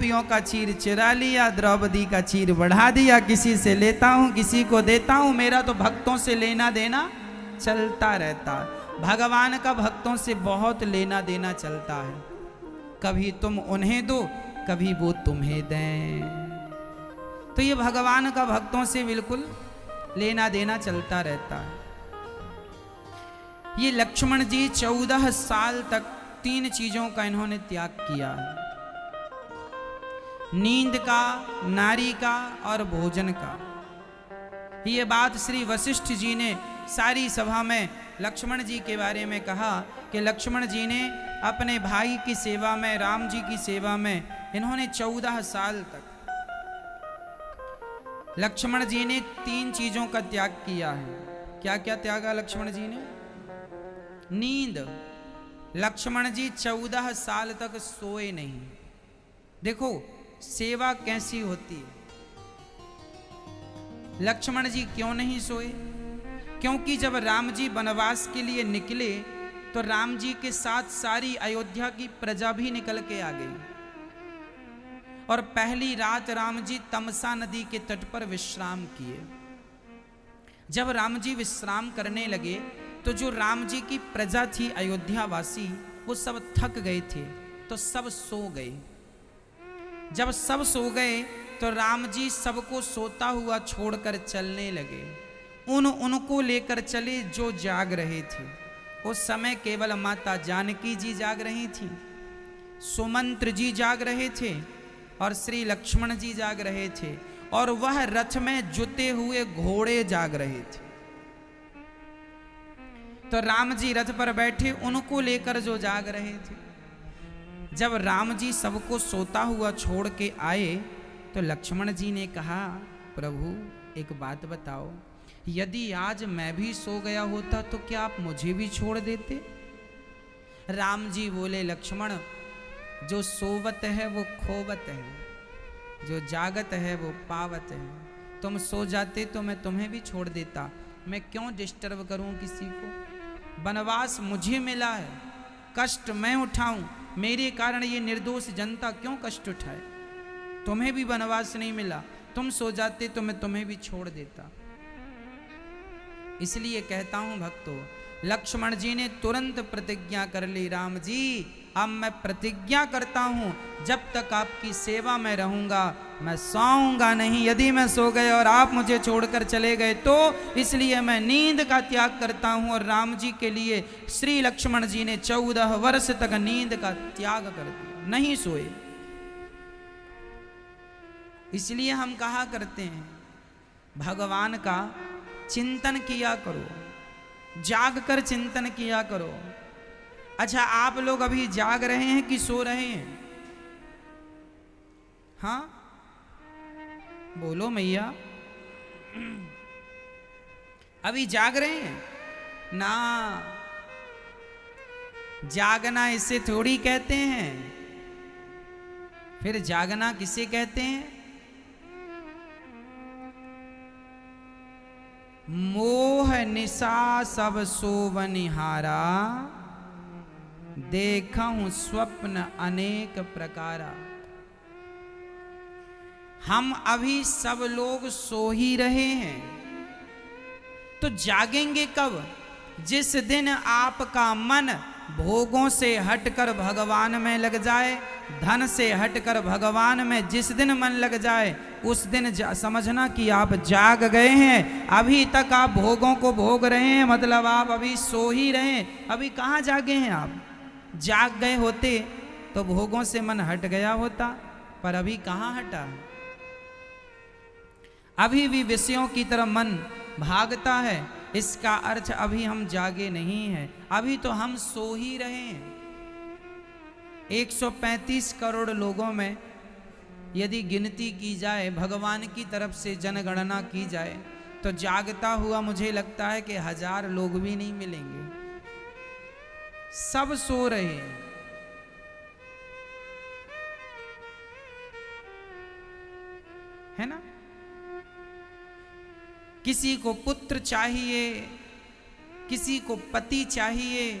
गोपियों का चीर चुरा लिया, द्रौपदी का चीर बढ़ा दिया, किसी से लेता हूँ किसी को देता हूँ, मेरा तो भक्तों से लेना देना चलता रहता। भगवान का भक्तों से बहुत लेना देना चलता है, कभी तुम उन्हें दो कभी वो तुम्हें दें। तो ये भगवान का भक्तों से बिल्कुल लेना देना चलता रहता है। ये लक्ष्मण जी 14 साल तक 3 चीजों का इन्होंने त्याग किया है, नींद का, नारी का और भोजन का। ये बात श्री वशिष्ठ जी ने सारी सभा में लक्ष्मण जी के बारे में कहा कि लक्ष्मण जी ने अपने भाई की सेवा में, राम जी की सेवा में इन्होंने 14 साल तक, लक्ष्मण जी ने 3 चीजों का त्याग किया है। क्या क्या त्यागा लक्ष्मण जी ने? नींद। लक्ष्मण जी 14 साल तक सोए नहीं। देखो सेवा कैसी होती है। लक्ष्मण जी क्यों नहीं सोए? क्योंकि जब राम जी वनवास के लिए निकले तो राम जी के साथ सारी अयोध्या की प्रजा भी निकल के आ गई, और पहली रात राम जी तमसा नदी के तट पर विश्राम किए। जब राम जी विश्राम करने लगे तो जो राम जी की प्रजा थी अयोध्या वासी, वो सब थक गए थे तो सब सो गए। जब सब सो गए तो राम जी सबको सोता हुआ छोड़कर चलने लगे। उनको लेकर चले जो जाग रहे थे। उस समय केवल माता जानकी जी जाग रही थी, सुमंत्र जी जाग रहे थे और श्री लक्ष्मण जी जाग रहे थे, और वह रथ में जुते हुए घोड़े जाग रहे थे। तो राम जी रथ पर बैठे उनको लेकर जो जाग रहे थे। जब राम जी सबको सोता हुआ छोड़ के आए तो लक्ष्मण जी ने कहा, प्रभु एक बात बताओ, यदि आज मैं भी सो गया होता तो क्या आप मुझे भी छोड़ देते? राम जी बोले, लक्ष्मण जो सोवत है वो खोवत है, जो जागत है वो पावत है। तुम सो जाते तो मैं तुम्हें भी छोड़ देता, मैं क्यों डिस्टर्ब करूं किसी को? वनवास मुझे मिला है, कष्ट मैं उठाऊं, मेरे कारण ये निर्दोष जनता क्यों कष्ट उठाए? तुम्हें भी वनवास नहीं मिला, तुम सो जाते तो मैं तुम्हें भी छोड़ देता। इसलिए कहता हूं भक्तों, लक्ष्मण जी ने तुरंत प्रतिज्ञा कर ली, राम जी अब मैं प्रतिज्ञा करता हूं जब तक आपकी सेवा में रहूंगा मैं सोऊंगा नहीं। यदि मैं सो गए और आप मुझे छोड़कर चले गए तो इसलिए मैं नींद का त्याग करता हूं। और राम जी के लिए श्री लक्ष्मण जी ने 14 वर्ष तक नींद का त्याग कर दिया, नहीं सोए। इसलिए हम कहा करते हैं भगवान का चिंतन किया करो, जाग कर चिंतन किया करो। अच्छा आप लोग अभी जाग रहे हैं कि सो रहे हैं? हाँ बोलो मैया, अभी जाग रहे हैं ना? जागना इसे थोड़ी कहते हैं। फिर जागना किसे कहते हैं? मोह निशा सब सोवनिहारा, देखूं स्वप्न अनेक प्रकारा। हम अभी सब लोग सो ही रहे हैं, तो जागेंगे कब? जिस दिन आपका मन भोगों से हटकर भगवान में लग जाए, धन से हटकर भगवान में जिस दिन मन लग जाए उस दिन समझना कि आप जाग गए हैं। अभी तक आप भोगों को भोग रहे हैं, मतलब आप अभी सो ही रहे हैं। अभी कहाँ जागे हैं आप? जाग गए होते तो भोगों से मन हट गया होता, पर अभी कहाँ हटा? अभी भी विषयों की तरफ मन भागता है। इसका अर्थ अभी हम जागे नहीं हैं, अभी तो हम सो ही रहे हैं। 135 करोड़ लोगों में यदि गिनती की जाए, भगवान की तरफ से जनगणना की जाए, तो जागता हुआ मुझे लगता है कि 1000 लोग भी नहीं मिलेंगे। सब सो रहे हैं। है ना? किसी को पुत्र चाहिए, किसी को पति चाहिए,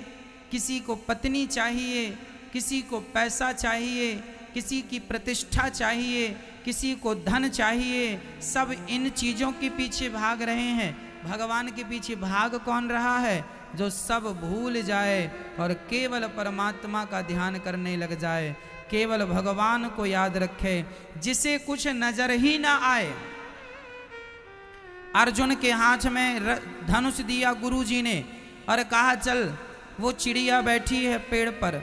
किसी को पत्नी चाहिए, किसी को पैसा चाहिए, किसी की प्रतिष्ठा चाहिए, किसी को धन चाहिए, सब इन चीज़ों के पीछे भाग रहे हैं। भगवान के पीछे भाग कौन रहा है? जो सब भूल जाए और केवल परमात्मा का ध्यान करने लग जाए, केवल भगवान को याद रखे, जिसे कुछ नजर ही ना आए। अर्जुन के हाथ में धनुष दिया गुरुजी ने और कहा चल वो चिड़िया बैठी है पेड़ पर,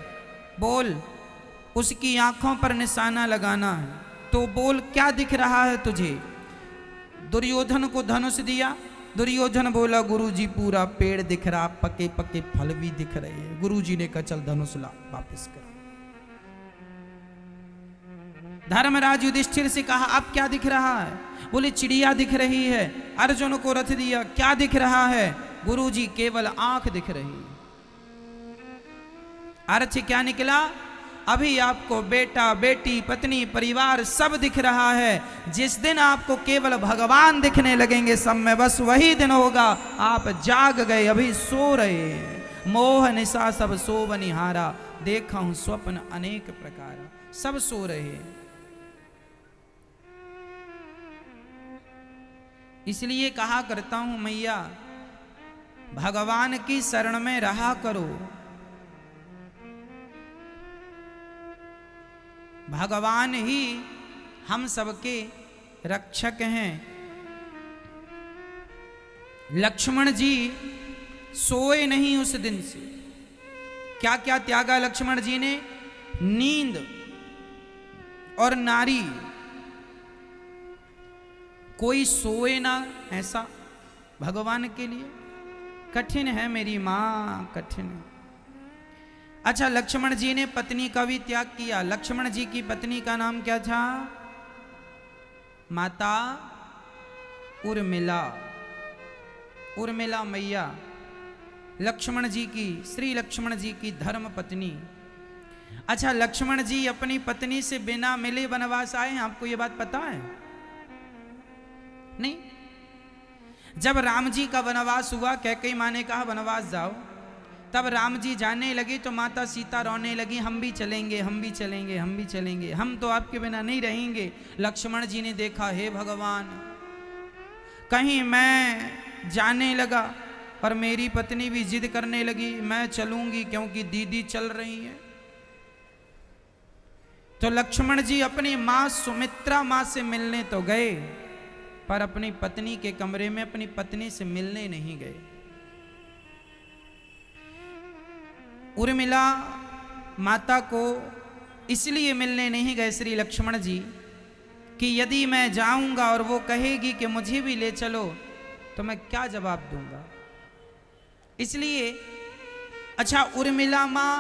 बोल उसकी आंखों पर निशाना लगाना है, तो बोल क्या दिख रहा है तुझे? दुर्योधन को धनुष दिया, दुर्योधन बोला गुरुजी पूरा पेड़ दिख रहा, पके पके फल भी दिख रहे हैं। गुरुजी ने कहा चल धनुष ला वापस कर। धर्मराज युधिष्ठिर से कहा अब क्या दिख रहा है? बोले चिड़िया दिख रही है। अर्जुन को रथ दिया, क्या दिख रहा है? गुरुजी केवल आंख दिख रही। अर्थ क्या निकला? अभी आपको बेटा बेटी पत्नी परिवार सब दिख रहा है। जिस दिन आपको केवल भगवान दिखने लगेंगे सब में, बस वही दिन होगा आप जाग गए, अभी सो रहे हैं। मोह निशा सब सो बनिहारा, देखा हूं स्वप्न अनेक प्रकार, सब सो रहे हैं। इसलिए कहा करता हूं मैया भगवान की शरण में रहा करो। भगवान ही हम सबके रक्षक हैं। लक्ष्मण जी सोए नहीं उस दिन से। क्या क्या त्यागा लक्ष्मण जी ने? नींद और नारी। कोई सोए ना ऐसा भगवान के लिए कठिन है मेरी मां, कठिन है। अच्छा, लक्ष्मण जी ने पत्नी का भी त्याग किया। लक्ष्मण जी की पत्नी का नाम क्या था? माता उर्मिला। उर्मिला मैया लक्ष्मण जी की, श्री लक्ष्मण जी की धर्म पत्नी। अच्छा, लक्ष्मण जी अपनी पत्नी से बिना मिले वनवास आए हैं, आपको ये बात पता है? नहीं। जब राम जी का वनवास हुआ, कैकेयी माँ ने कहा वनवास जाओ, तब राम जी जाने लगे तो माता सीता रोने लगी, हम भी चलेंगे, हम भी चलेंगे, हम भी चलेंगे, हम तो आपके बिना नहीं रहेंगे। लक्ष्मण जी ने देखा, हे भगवान, कहीं मैं जाने लगा और मेरी पत्नी भी जिद करने लगी मैं चलूंगी क्योंकि दीदी चल रही है। तो लक्ष्मण जी अपनी मां सुमित्रा मां से मिलने तो गए, पर अपनी पत्नी के कमरे में अपनी पत्नी से मिलने नहीं गए। उर्मिला माता को इसलिए मिलने नहीं गए श्री लक्ष्मण जी कि यदि मैं जाऊंगा और वो कहेगी कि मुझे भी ले चलो तो मैं क्या जवाब दूंगा, इसलिए। अच्छा, उर्मिला माँ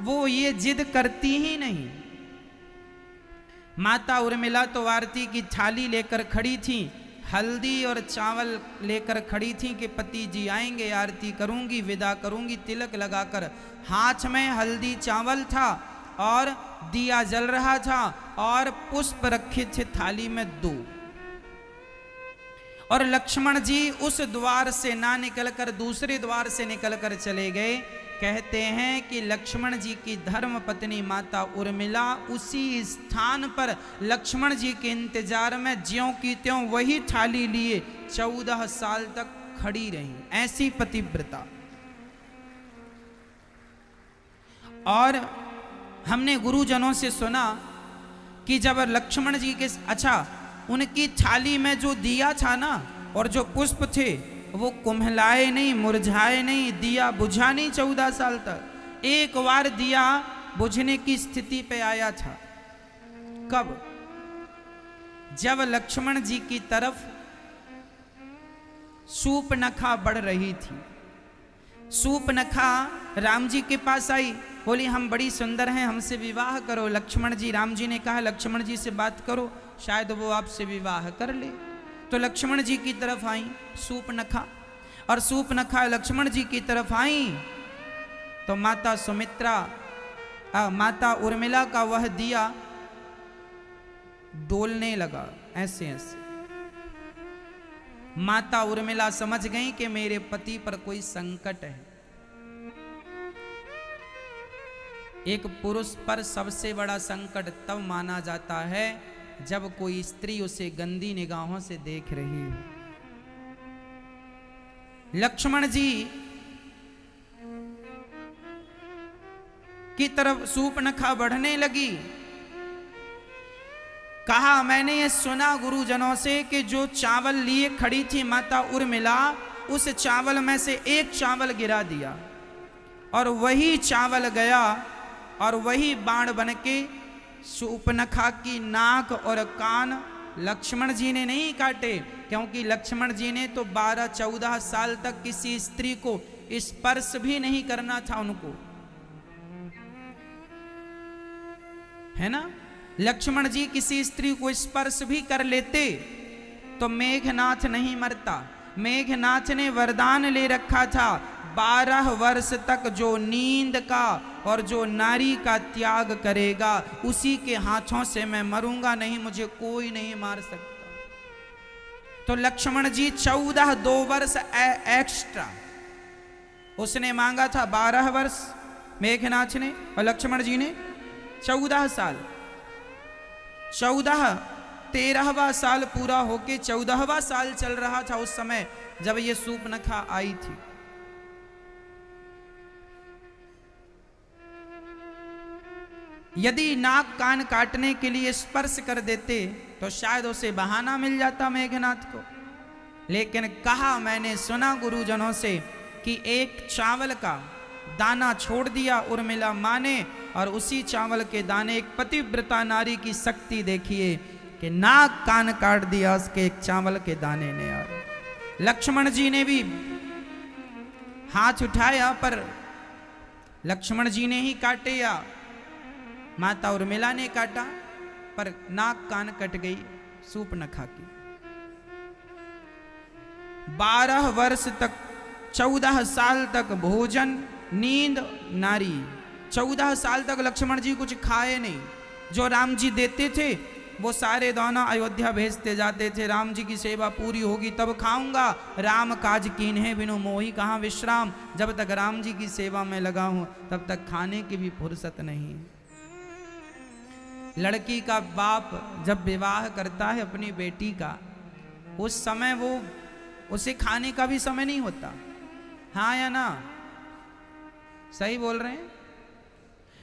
वो ये जिद करती ही नहीं। माता उर्मिला तो आरती की थाली लेकर खड़ी थी, हल्दी और चावल लेकर खड़ी थी कि पति जी आएंगे, आरती करूंगी, विदा करूंगी। तिलक लगाकर हाथ में हल्दी चावल था और दिया जल रहा था और पुष्प रखे थे थाली में 2। और लक्ष्मण जी उस द्वार से ना निकलकर दूसरे द्वार से निकलकर चले गए। कहते हैं कि लक्ष्मण जी की धर्म पत्नी माता उर्मिला उसी स्थान पर लक्ष्मण जी के इंतजार में ज्यों की त्यों वही थाली लिए 14 साल तक खड़ी रही। ऐसी पतिव्रता। और हमने गुरुजनों से सुना कि जब लक्ष्मण जी के, अच्छा, उनकी थाली में जो दिया था ना और जो पुष्प थे वो कुम्हलाए नहीं, मुरझाए नहीं, दिया बुझा नहीं 14 साल तक। एक बार दिया बुझने की स्थिति पे आया था। कब? जब लक्ष्मण जी की तरफ सूपनखा बढ़ रही थी। सूपनखा राम जी के पास आई, बोली हम बड़ी सुंदर हैं, हमसे विवाह करो। लक्ष्मण जी, राम जी ने कहा लक्ष्मण जी से बात करो, शायद वो आपसे विवाह कर ले। तो लक्ष्मण जी की तरफ आई सूपनखा, और सूपनखा लक्ष्मण जी की तरफ आई तो माता सुमित्रा, माता उर्मिला का वह दिया डोलने लगा ऐसे ऐसे। माता उर्मिला समझ गई कि मेरे पति पर कोई संकट है। एक पुरुष पर सबसे बड़ा संकट तब माना जाता है जब कोई स्त्री उसे गंदी निगाहों से देख रही हो। लक्ष्मण जी की तरफ शूर्पणखा बढ़ने लगी। कहा, मैंने ये सुना गुरुजनों से कि जो चावल लिए खड़ी थी माता उर्मिला, उस चावल में से एक चावल गिरा दिया और वही चावल गया और वही बाण बनके शूर्पणखा की नाक और कान लक्ष्मण जी ने नहीं काटे, क्योंकि लक्ष्मण जी ने तो 12-14 साल तक किसी स्त्री को स्पर्श भी नहीं करना था उनको, है ना। लक्ष्मण जी किसी स्त्री को स्पर्श भी कर लेते तो मेघनाथ नहीं मरता। मेघनाथ ने वरदान ले रखा था, 12 वर्ष तक जो नींद का और जो नारी का त्याग करेगा उसी के हाथों से मैं मरूंगा, नहीं मुझे कोई नहीं मार सकता। तो लक्ष्मण जी 2 वर्ष एक्स्ट्रा उसने मांगा था, 12 वर्ष मेघनाथ ने और लक्ष्मण जी ने 14 साल। 13वां साल पूरा होके 14वां साल चल रहा था उस समय जब ये शूर्पणखा आई थी। यदि नाक कान काटने के लिए स्पर्श कर देते तो शायद उसे बहाना मिल जाता मेघनाथ को, लेकिन कहा, मैंने सुना गुरुजनों से कि एक चावल का दाना छोड़ दिया उर्मिला माँ ने और उसी चावल के दाने, एक पतिव्रता नारी की शक्ति देखिए कि नाक कान काट दिया उसके एक चावल के दाने ने। और लक्ष्मण जी ने भी हाथ उठाया पर लक्ष्मण जी ने ही काटे या माता उर्मिला ने काटा, पर नाक कान कट गई शूर्पणखा की। 12 वर्ष तक 14 साल तक भोजन नींद नारी, 14 साल तक लक्ष्मण जी कुछ खाए नहीं। जो राम जी देते थे वो सारे दाना अयोध्या भेजते जाते थे, राम जी की सेवा पूरी होगी तब खाऊंगा, राम काज कीन्हे बिनु मोहि कहाँ विश्राम। जब तक राम जी की सेवा में लगा हूं तब तक खाने की भी फुर्सत नहीं। लड़की का बाप जब विवाह करता है अपनी बेटी का, उस समय वो उसे खाने का भी समय नहीं होता। हाँ या ना, सही बोल रहे हैं।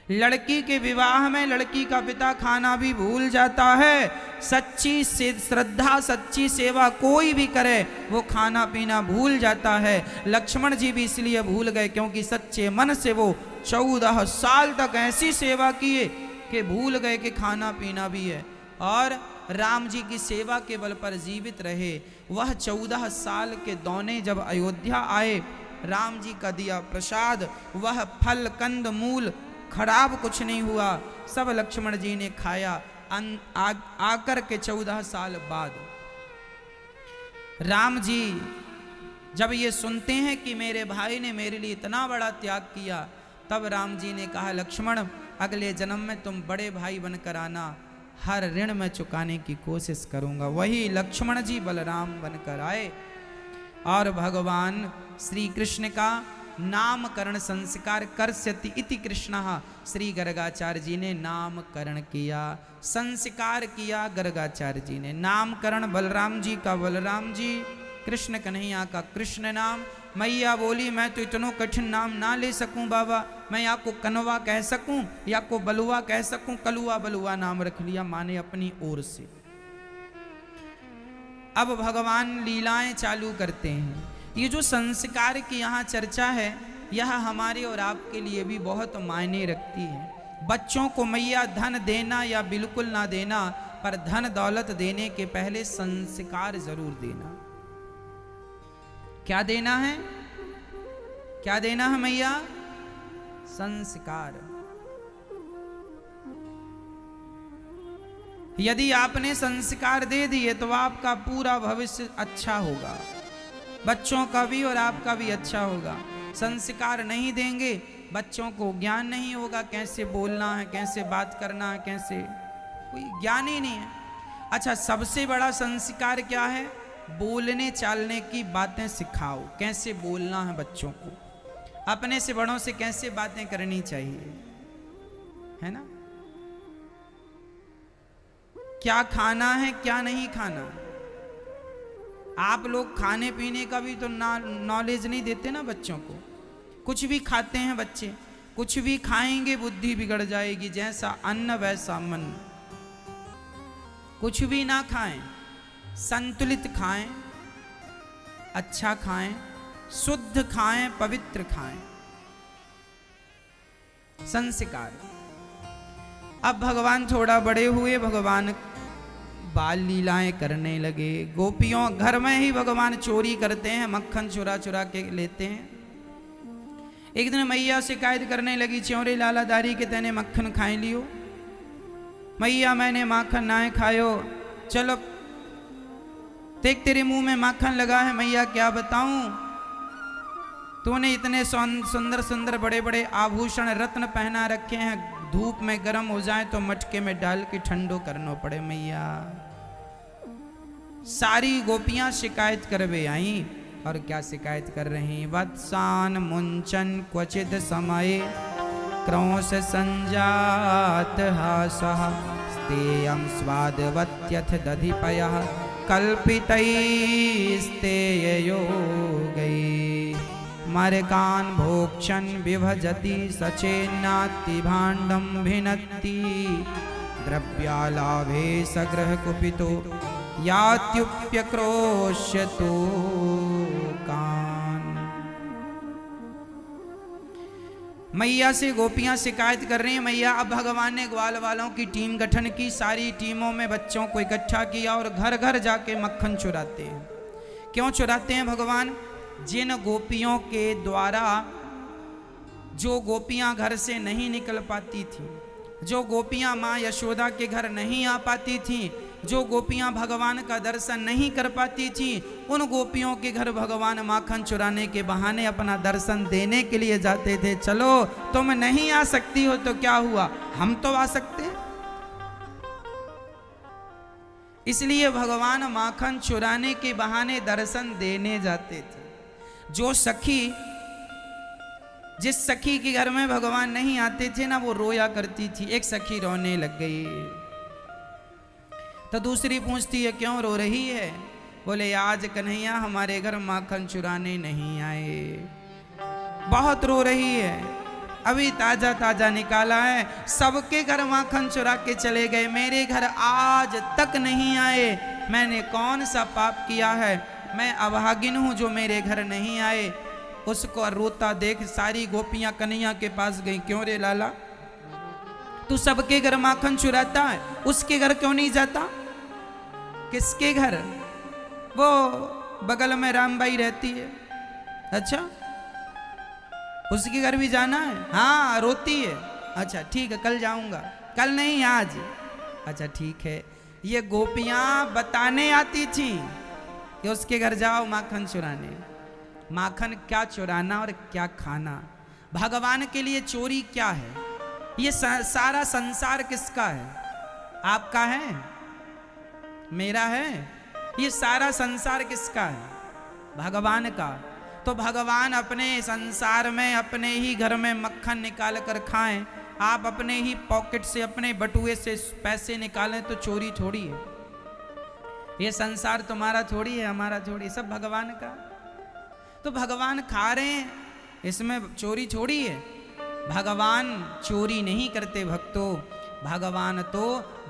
लड़की के विवाह में लड़की का पिता खाना भी भूल जाता है। सच्ची श्रद्धा सच्ची सेवा कोई भी करे वो खाना पीना भूल जाता है। लक्ष्मण जी भी इसलिए भूल गए क्योंकि सच्चे मन से वो 14 साल तक ऐसी सेवा किए कि भूल गए कि खाना पीना भी है, और राम जी की सेवा के बल पर जीवित रहे। वह 14 साल के दौने जब अयोध्या आए, राम जी का दिया प्रसाद, वह फल कंद मूल खराब कुछ नहीं हुआ, सब लक्ष्मण जी ने खाया। आकर के 14 साल बाद राम जी जब ये सुनते हैं कि मेरे भाई ने मेरे लिए इतना बड़ा त्याग किया, तब राम जी ने कहा, लक्ष्मण अगले जन्म में तुम बड़े भाई बनकर आना, हर ऋण में चुकाने की कोशिश करूंगा। वही लक्ष्मण जी बलराम बनकर आए और भगवान श्री कृष्ण का नामकरण संस्कार कर्ष्यति इति कृष्णः, श्री गर्गाचार्य जी ने नामकरण किया, संस्कार किया गर्गाचार्य जी ने। नामकरण बलराम जी का बलराम जी, कृष्ण कन्हैया का कृष्ण नाम। मैया बोली, मैं तो इतनो कठिन नाम ना ले सकूं बाबा, मैं या को कनवा कह सकूं या को बलुआ कह सकूं, कलुआ बलुआ नाम रख लिया माने अपनी ओर से। अब भगवान लीलाएं चालू करते हैं। ये जो संस्कार की यहाँ चर्चा है, यह हमारे और आपके लिए भी बहुत मायने रखती है। बच्चों को मैया धन देना या बिल्कुल ना देना, पर धन दौलत देने के पहले संस्कार जरूर देना। क्या देना है? क्या देना है मैया? संस्कार। यदि आपने संस्कार दे दिए तो आपका पूरा भविष्य अच्छा होगा, बच्चों का भी और आपका भी अच्छा होगा। संस्कार नहीं देंगे, बच्चों को ज्ञान नहीं होगा, कैसे बोलना है, कैसे बात करना है, कैसे, कोई ज्ञान ही नहीं है। अच्छा, सबसे बड़ा संस्कार क्या है? बोलने चालने की बातें सिखाओ, कैसे बोलना है बच्चों को, अपने से बड़ों से कैसे बातें करनी चाहिए। है ना? क्या खाना है क्या नहीं खाना। आप लोग खाने पीने का भी तो नॉलेज नहीं देते ना बच्चों को। कुछ भी खाते हैं बच्चे, कुछ भी खाएंगे बुद्धि बिगड़ जाएगी, जैसा अन्न वैसा मन। कुछ भी ना खाएं, संतुलित खाएं, अच्छा खाएं, शुद्ध खाएं, पवित्र खाएं। संस्कार। अब भगवान थोड़ा बड़े हुए, भगवान बाल लीलाएं करने लगे। गोपियों घर में ही भगवान चोरी करते हैं, मक्खन चुरा चुरा के लेते हैं। एक दिन मैया शिकायत करने लगी, च्योरे लालादारी के तेने मक्खन खाए लियो। मैया मैंने माखन ना खायो, चलो देख तेरे मुंह में माखन लगा है। मैया क्या बताऊं, तूने इतने सुंदर सुंदर बड़े बड़े आभूषण रत्न पहना रखे हैं, धूप में गर्म हो जाए तो मटके में डाल के ठंडो करना पड़े। मैया सारी गोपियां शिकायत करवे आई। और क्या शिकायत कर रही? वत्सान मुंचन क्वचिद समय क्रौश संजात हासः स्तेयं स्वादवत्यथ दधिपयः कल्पितैस्तेययोगै मरकान् भोक्षन् विभजति सचेन्नाति भाण्डं भिनत्ति द्रव्यालाभे सग्रह कुपितो यात्युप्यक्रोश्यतो कान। मैया से गोपियां शिकायत कर रही हैं। मैया अब भगवान ने ग्वाल वालों की टीम गठन की, सारी टीमों में बच्चों को इकट्ठा किया और घर घर जाके मक्खन चुराते हैं। क्यों चुराते हैं भगवान? जिन गोपियों के द्वारा जो गोपियां घर से नहीं निकल पाती थी, जो गोपियां माँ यशोदा के घर नहीं आ पाती थी, जो गोपियां भगवान का दर्शन नहीं कर पाती थी, उन गोपियों के घर भगवान माखन चुराने के बहाने अपना दर्शन देने के लिए जाते थे। चलो तुम नहीं आ सकती हो तो क्या हुआ, हम तो आ सकते। इसलिए भगवान माखन चुराने के बहाने दर्शन देने जाते थे। जो सखी, जिस सखी के घर में भगवान नहीं आते थे ना, वो रोया करती थी। एक सखी रोने लग गई तो दूसरी पूछती है क्यों रो रही है? बोले आज कन्हैया हमारे घर माखन चुराने नहीं आए, बहुत रो रही है, अभी ताजा ताजा निकाला है, सबके घर माखन चुरा के चले गए, मेरे घर आज तक नहीं आए। मैंने कौन सा पाप किया है? मैं अभागिन हूं जो मेरे घर नहीं आए। उसको रोता देख सारी गोपियां कन्हैया के पास गई। क्यों रे लाला, तू सबके घर माखन चुराता है, उसके घर क्यों नहीं जाता? किसके घर? वो बगल में रामबाई रहती है। अच्छा, उसके घर भी जाना है? हाँ, रोती है। अच्छा ठीक है, कल जाऊंगा। कल नहीं, आज। अच्छा ठीक है। ये गोपियां बताने आती थी कि उसके घर जाओ माखन चुराने। माखन क्या चुराना और क्या खाना? भगवान के लिए चोरी क्या है? ये सारा संसार किसका है? आपका है? मेरा है? ये सारा संसार किसका है? भगवान का। तो भगवान अपने संसार में अपने ही घर में मक्खन निकाल कर खाएं, आप अपने ही पॉकेट से अपने बटुए से पैसे निकालें तो चोरी थोड़ी है। ये संसार तुम्हारा थोड़ी है, हमारा थोड़ी, सब भगवान का। तो भगवान खा रहे हैं, इसमें चोरी थोड़ी है। भगवान चोरी नहीं करते भक्तों, भगवान तो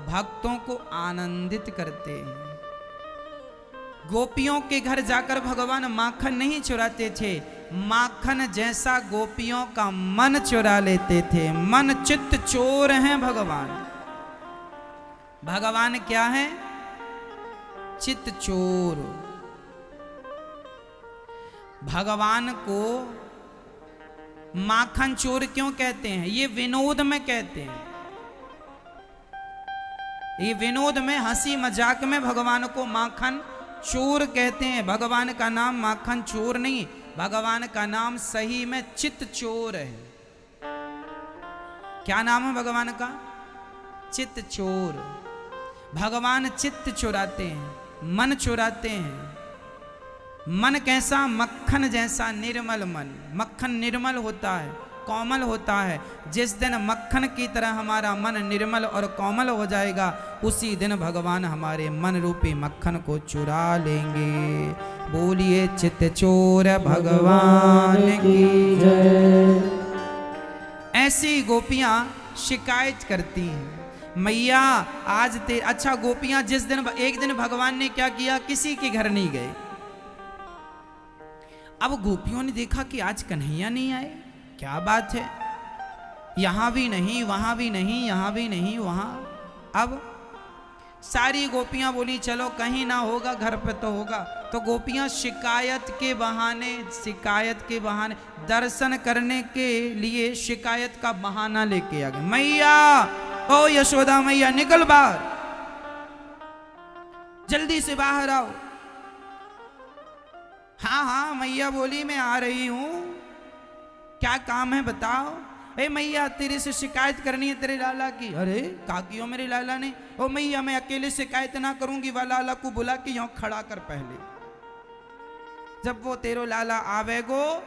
भक्तों को आनंदित करते हैं। गोपियों के घर जाकर भगवान माखन नहीं चुराते थे, माखन जैसा गोपियों का मन चुरा लेते थे। मन चित्त चोर हैं भगवान। भगवान क्या है? चित्त चोर। भगवान को माखन चोर क्यों कहते हैं? ये विनोद में कहते हैं, ये विनोद में, हंसी मजाक में भगवान को माखन चोर कहते हैं। भगवान का नाम माखन चोर नहीं, भगवान का नाम सही में चित्त चोर है। क्या नाम है भगवान का? चित्त चोर। भगवान चित्त चुराते हैं, मन चुराते हैं। मन कैसा? मक्खन जैसा निर्मल मन। मक्खन निर्मल होता है, कोमल होता है। जिस दिन मक्खन की तरह हमारा मन निर्मल और कोमल हो जाएगा, उसी दिन भगवान हमारे मन रूपी मक्खन को चुरा लेंगे। बोलिए चित्त चोर भगवान की जय। ऐसी गोपियां शिकायत करती हैं, मैया आज अच्छा गोपियां जिस दिन एक दिन भगवान ने क्या किया, किसी के घर नहीं गए। अब गोपियों ने देखा कि आज कन्हैया नहीं आए, क्या बात है, यहां भी नहीं, वहां भी नहीं, यहां भी नहीं, वहां। अब सारी गोपियां बोली चलो कहीं ना होगा, घर पे तो होगा। तो गोपियां शिकायत के बहाने दर्शन करने के लिए शिकायत का बहाना लेके आ गए। मैया, ओ यशोदा मैया निकल बाहर, जल्दी से बाहर आओ। हाँ हाँ मैया बोली मैं आ रही हूं, क्या काम है बताओ। ए मैया तेरे से शिकायत करनी है तेरे लाला की। अरे का कियो मेरे लाला ने। ओ मैया मैं अकेले शिकायत ना करूंगी, वह लाला को बुला के यहां खड़ा कर पहले, जब वो तेरो लाला आवेगो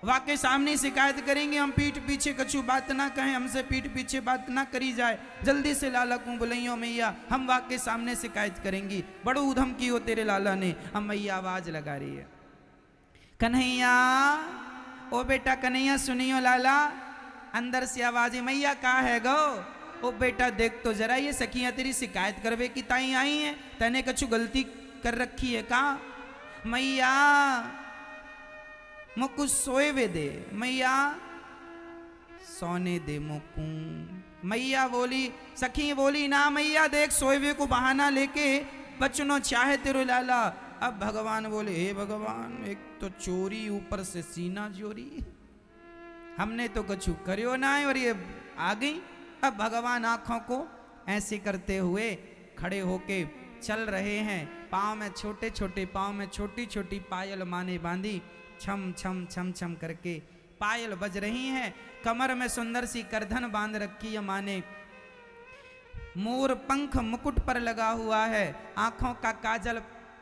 वाके सामने शिकायत करेंगे। हम पीठ पीछे कछु बात ना कहें, हमसे पीठ पीछे बात ना करी जाए। जल्दी से लाला को बुलाइयो मैया, हम वाके सामने शिकायत करेंगी। बड़ो उधम की हो तेरे लाला ने। हम मैया आवाज लगा रही है, कन्हैया, ओ बेटा कन्हैया सुनियो लाला। अंदर से आवाज है, मैया का है गो। ओ बेटा देख तो जरा, ये सखियां तेरी शिकायत करवे की ताई आई हैं, तने कछु गलती कर रखी है का। मैया मुकु सोए वे दे, मैया सोने दे मुकु। मैया बोली, सखी बोली ना मैया देख सोए वे को बहाना लेके बचनो चाहे तेरो लाला। अब भगवान बोले, हे भगवान, एक तो चोरी ऊपर से सीना चोरी, हमने तो कछु करियो ना है और ये आ गई। अब भगवान आंखों को ऐसे करते हुए खड़े होके चल रहे हैं। पाँव में छोटे छोटे, पाँव में छोटी छोटी पायल माने बांधी, छम छम छम छम करके पायल बज रही हैं। कमर में सुंदर सी करधन बांध रखी है माने, मोर पंख मुकुट पर लगा हुआ है। आंखों का काजल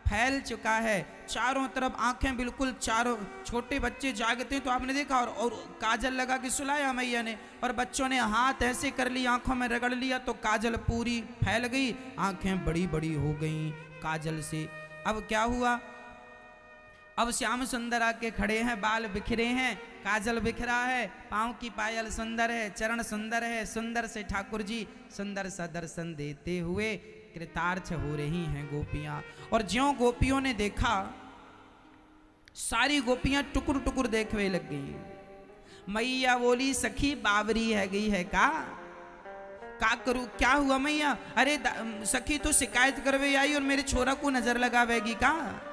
फैल चुका है, चारों तरफ आंखें बिल्कुल, चारों छोटे बच्चे जागते हैं तो आपने देखा, और काजल लगा के सुलाया मैया ने, और बच्चों ने हाथ ऐसे कर लिया, आंखों में रगड़ लिया तो काजल पूरी फैल गई, आंखें बड़ी बड़ी हो गई काजल से। अब क्या हुआ, अब श्याम सुंदर आके खड़े हैं, बाल बिखरे हैं, काजल बिखरा है, पांव की पायल सुंदर है, चरण सुंदर है, सुंदर से ठाकुर जी सुंदर सा दर्शन देते हुए कृतार्थ हो रही हैं गोपियां। और ज्यों गोपियों ने देखा, सारी गोपियां टुकुर टुकुर देखने लग गई। मैया बोली, सखी बावरी है गई है का करूं, क्या हुआ मैया। अरे सखी तू शिकायत करवे आई और मेरे छोरा को नजर लगावेगी का।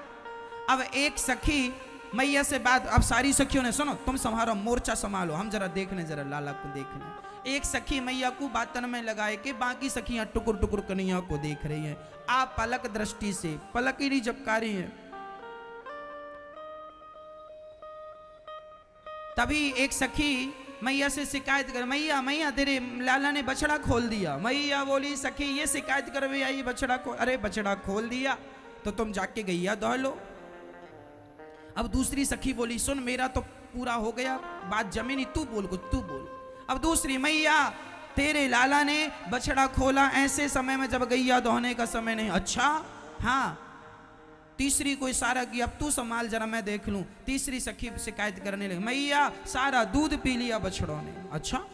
अब एक सखी मैया से बात, अब सारी सखियों ने, सुनो तुम संभालो, मोर्चा संभालो, हम जरा देखने, जरा लाला को देखने। एक सखी मैया को बातन में लगाए के बाकी सखियां टुकुर टुकुर कन्हैया को देख रही हैं। आप पलक दृष्टि से, पलक ही नहीं झपका रही हैं। तभी एक सखी मैया से शिकायत कर, मैया मैया तेरे लाला ने बछड़ा खोल दिया। मैया बोली, सखी ये शिकायत कर भी आई बछड़ा को। अरे बछड़ा खोल दिया तो तुम जाके गैया दौड़ लो। अब दूसरी सखी बोली, सुन मेरा तो पूरा हो गया, बात जमी नहीं, तू बोल कुछ, तू बोल। अब दूसरी, मैया तेरे लाला ने बछड़ा खोला ऐसे समय में जब गैया दोहने का समय नहीं। अच्छा हाँ। तीसरी को इशारा किया, अब तू संभाल जरा मैं देख लूं। तीसरी सखी शिकायत करने लगी, मैया सारा दूध पी लिया बछड़ों ने। अच्छा।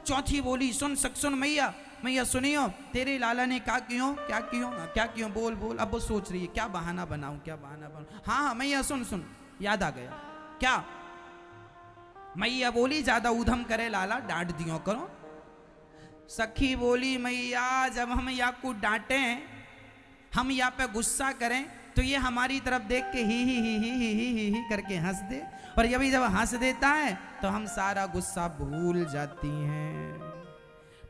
चौथी बोली, सुन मैया मैया सुनियो, तेरे लाला ने क्या क्यों बोल बोल। अब वो सोच रही है क्या बहाना बनाऊं, क्या बहाना बनाऊं। हाँ मैया सुन, याद आ गया। क्या। मैया बोली, ज्यादा उधम करे लाला, डांट दियो करो। सखी बोली, मैया जब हम या को डांटे, हम या पे गुस्सा करें तो ये हमारी तरफ देख के ही करके हंस दे, और ये जब हंस देता है तो हम सारा गुस्सा भूल जाती हैं।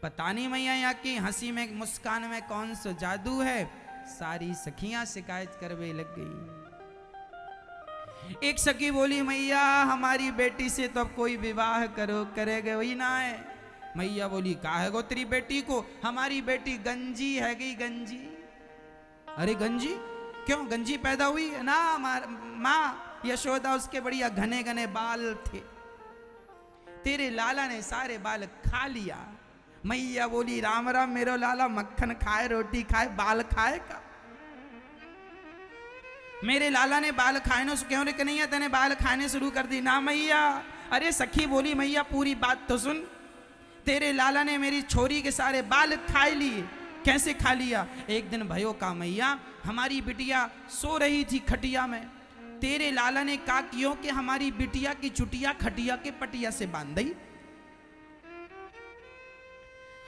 पता नहीं मैया यहाँ की हंसी में, मुस्कान में कौन सा जादू है। सारी सखियां शिकायत करवे लग गई। एक सखी बोली, मैया हमारी बेटी से तो अब कोई विवाह करेगा वही ना है। मैया बोली, का है गो तेरी बेटी को। हमारी बेटी गंजी है गई, गंजी। अरे गंजी क्यों, गंजी पैदा हुई ना। माँ यशोदा उसके बढ़िया घने घने बाल थे, तेरे लाला ने सारे बाल खा लिया। मैया बोली राम राम मेरो लाला, मक्खन खाए रोटी खाए बाल खाए का। मेरे लाला ने बाल खाए ना, क्यों रे कन्हैया तेने बाल खाने शुरू कर दी? ना मैया। अरे सखी बोली मैया पूरी बात तो सुन, तेरे लाला ने मेरी छोरी के सारे बाल खाए लिए। कैसे खा लिया? एक दिन भयो का मैया, हमारी बिटिया सो रही थी खटिया में, तेरे लाला ने कहा क्यों कि हमारी बिटिया की चुटिया खटिया के पटिया से बांध दी।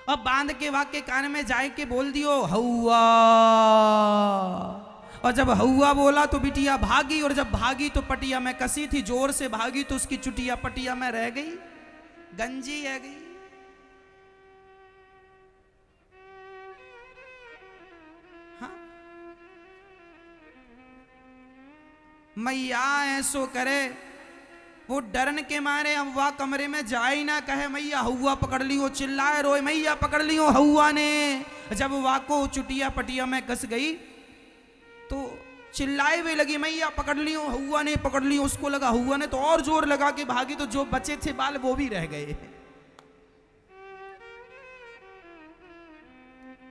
अब बांध के वाके कान में जाए के बोल दियो हौआ, और जब हौआ बोला तो बिटिया भागी, और जब भागी तो पटिया में कसी थी, जोर से भागी तो उसकी चुटिया पटिया में रह गई, गंजी रह गई। हाँ? मैया ऐसो करे, वो डरन के मारे अव्वा कमरे में जाए ना, कहे मैया हौआ पकड़ लियो, चिल्लाए रोए मैया पकड़ लियो हौआ ने। जब वाको चुटिया पटिया में कस गई तो चिल्लाए हुए लगी मैया पकड़ लियो हौआ ने, पकड़ लियो। उसको लगा हौआ ने, तो और जोर लगा के भागी, तो जो बचे थे बाल वो भी रह गए।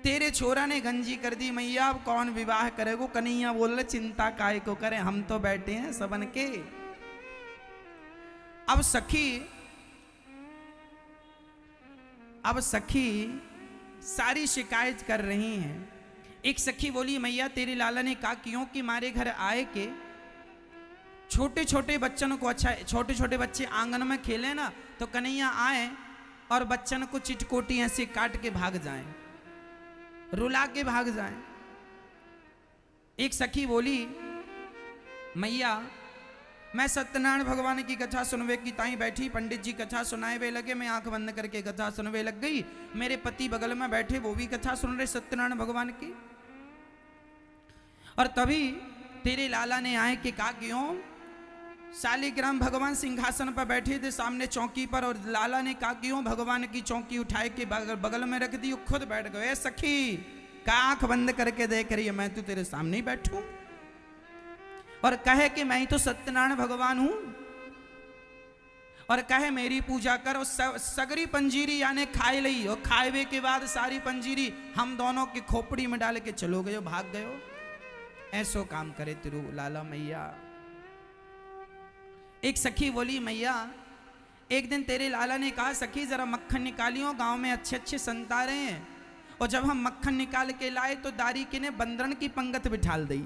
तेरे छोरा ने गंजी कर दी मैया, अब कौन विवाह करेगो? कन्हैया बोल रहे चिंता काय को करे, हम तो बैठे हैं सबन के। अब सखी सारी शिकायत कर रही हैं। एक सखी बोली मैया तेरे लाला ने कहा क्यों कि मारे घर आए के छोटे छोटे बच्चों को, अच्छा छोटे छोटे बच्चे आंगन में खेले ना, तो कन्हैया आए और बच्चन को चिटकोटी ऐसे काट के भाग जाएं, रुला के भाग जाएं। एक सखी बोली मैया मैं सत्यनारायण भगवान की कथा सुनवे की ताई बैठी, पंडित जी कथा सुनाए वे लगे, मैं आंख बंद करके कथा सुनवे लग गई। मेरे पति बगल में बैठे, वो भी कथा सुन रहे सत्यनारायण भगवान की। और तभी तेरे लाला ने आए कि कहा क्यों? शालिग्राम भगवान सिंहासन पर बैठे थे सामने चौकी पर, और लाला ने कहा क्यों? भगवान की चौकी उठाए के बगल में रख दी, खुद बैठ गए। सखी का आंख बंद करके देख रही है, मैं तो तेरे सामने ही बैठूं, और कहे कि मैं तो सत्यनारायण भगवान हूं, और कहे मेरी पूजा कर। और सगरी पंजीरी यानी खाए ली, और खाए के बाद सारी पंजीरी हम दोनों की खोपड़ी में डाल के चलो गए, भाग गयो। ऐसो काम करे तिरु लाला मैया। एक सखी बोली मैया एक दिन तेरे लाला ने कहा सखी जरा मक्खन निकालियो, गांव में अच्छे अच्छे संत आ रहे हैं। और जब हम मक्खन निकाल के लाए तो दारी के ने बंदरन की पंगत बिठाल दी,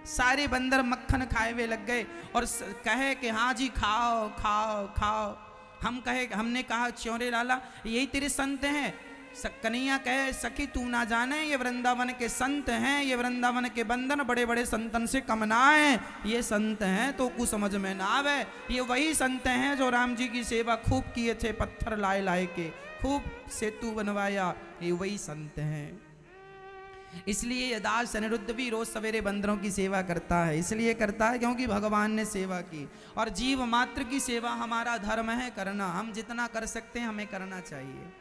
सारे बंदर मक्खन खाए हुए लग गए, और कहे कि हाँ जी खाओ खाओ खाओ। हमने कहा चौरे लाला यही तेरे संत हैं? कन्हैया कहे सखी तू ना जाने ये वृंदावन के संत हैं, ये वृंदावन के बंदन बड़े बड़े संतन से कम ना है, ये संत हैं तो कुछ समझ में ना आवे। ये वही संत हैं जो राम जी की सेवा खूब किए थे, पत्थर लाए लाए के खूब सेतु बनवाया, ये वही संत हैं। इसलिए ये दास अनिरुद्ध भी रोज सवेरे बंदरों की सेवा करता है, इसलिए करता है क्योंकि भगवान ने सेवा की। और जीव मात्र की सेवा हमारा धर्म है करना, हम जितना कर सकते हैं हमें करना चाहिए।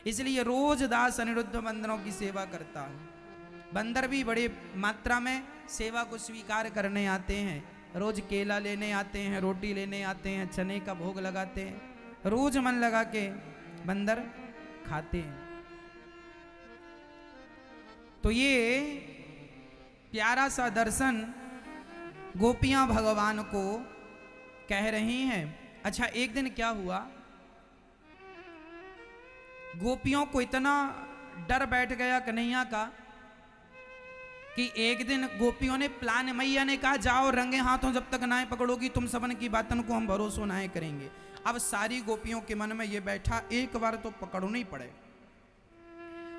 इसलिए रोज दास अनिरुद्ध बंदरों की सेवा करता है। बंदर भी बड़े मात्रा में सेवा को स्वीकार करने आते हैं, रोज केला लेने आते हैं, रोटी लेने आते हैं, चने का भोग लगाते हैं, रोज मन लगा के बंदर खाते हैं। तो ये प्यारा सा दर्शन गोपियां भगवान को कह रही हैं। अच्छा एक दिन क्या हुआ, गोपियों को इतना डर बैठ गया कन्हैया का कि एक दिन गोपियों ने प्लान, मैया ने कहा जाओ रंगे हाथों जब तक ना पकड़ोगी तुम सबन की बातन को हम भरोसा ना करेंगे। अब सारी गोपियों के मन में ये बैठा एक बार तो पकड़ना ही पड़े।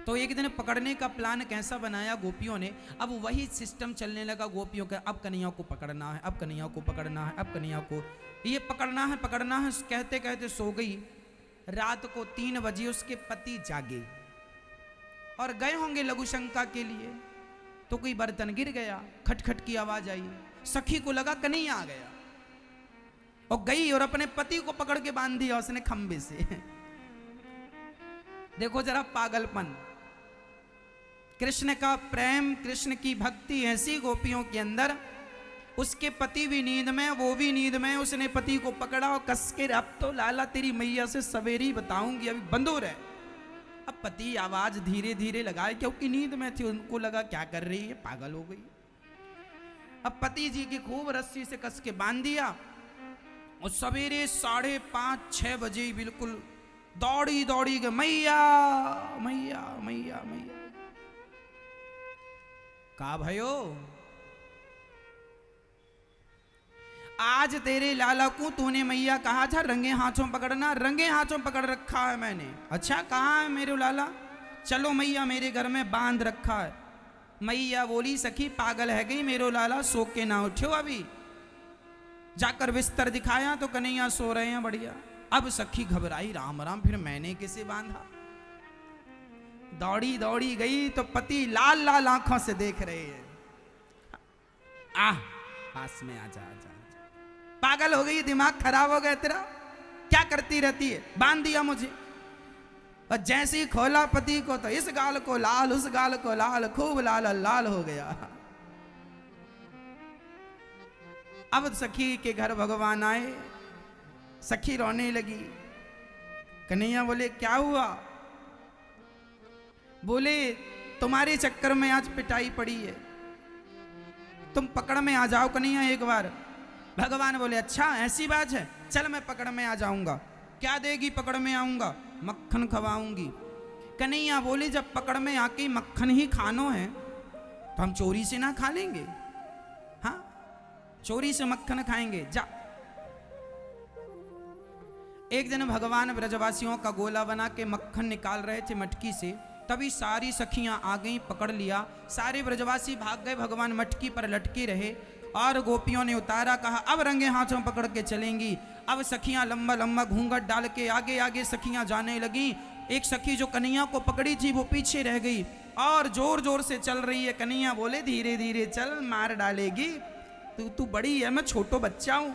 तो एक दिन पकड़ने का प्लान कैसा बनाया गोपियों ने, अब वही सिस्टम चलने लगा गोपियों का, अब कन्हैया को पकड़ना है, अब कन्हैया को पकड़ना है, अब कन्हैया को ये पकड़ना है पकड़ना है, कहते कहते सो गई। रात को 3 बजे उसके पति जागे और गए होंगे लघु शंका के लिए, तो कोई बर्तन गिर गया, खटखट की आवाज आई, सखी को लगा कन्हैया आ गया और गई और अपने पति को पकड़ के बांध दिया उसने खंबे से। देखो जरा पागलपन, कृष्ण का प्रेम, कृष्ण की भक्ति ऐसी गोपियों के अंदर, उसके पति भी नींद में, वो भी नींद में। उसने पति को पकड़ा और कस के, अब तो लाला तेरी मैया से सवेरे ही बताऊंगी, अभी बंद हो रहा है। अब पति आवाज धीरे धीरे लगाए, क्योंकि नींद में थी, उनको लगा क्या कर रही है, पागल हो गई। अब पति जी की खूब रस्सी से कस के बांध दिया और सवेरे 5:30-6 बजे बिल्कुल दौड़ी दौड़ी गई, मैया मैया मैया मैया। कहा भयो आज तेरे लाला को तूने मैया कहा था रंगे हाथों पकड़ना, रंगे हाथों पकड़ रखा है मैंने। अच्छा कहाँ है मेरे लाला, चलो मैया मेरे घर में बांध रखा है। मैया बोली सखी पागल है गई, मेरो लाला सो के ना उठो अभी। जाकर बिस्तर दिखाया तो कन्हैया सो रहे हैं बढ़िया। अब सखी घबराई, राम राम फिर मैंने किसे बांधा। दौड़ी दौड़ी गई तो पति लाल लाल आंखों से देख रहे हैं। पास में आजा आजा, पागल हो गई, दिमाग खराब हो गया तेरा, क्या करती रहती है, बांध दिया मुझे। और जैसे ही खोला पति को तो इस गाल को लाल, उस गाल को लाल, खूब लाल लाल हो गया। अब सखी के घर भगवान आए, सखी रोने लगी। कन्हैया बोले क्या हुआ? बोले तुम्हारे चक्कर में आज पिटाई पड़ी है, तुम पकड़ में आ जाओ कन्हैया एक बार। भगवान बोले अच्छा ऐसी बात है, चल मैं पकड़ में आ जाऊंगा। क्या देगी पकड़ में आऊंगा? मक्खन खवाऊंगी। कन्हैया बोले जब पकड़ में आके मक्खन ही खानो है तो हम चोरी से ना खा लेंगे, हाँ चोरी से मक्खन खाएंगे, जा। एक दिन भगवान ब्रजवासियों का गोला बना के मक्खन निकाल रहे थे मटकी से, तभी सारी सखियां आ गईं, पकड़ लिया। सारे ब्रजवासी भाग गए, भगवान मटकी पर लटके रहे और गोपियों ने उतारा, कहा अब रंगे हाथों पकड़ के चलेंगी। अब सखियां लंबा लंबा घूंघट डाल के आगे आगे सखियां जाने लगी। एक सखी जो कन्हैया को पकड़ी थी वो पीछे रह गई और जोर जोर से चल रही है। कन्हैया बोले धीरे धीरे चल, मार डालेगी, तू बड़ी है, मैं छोटो बच्चा हूं।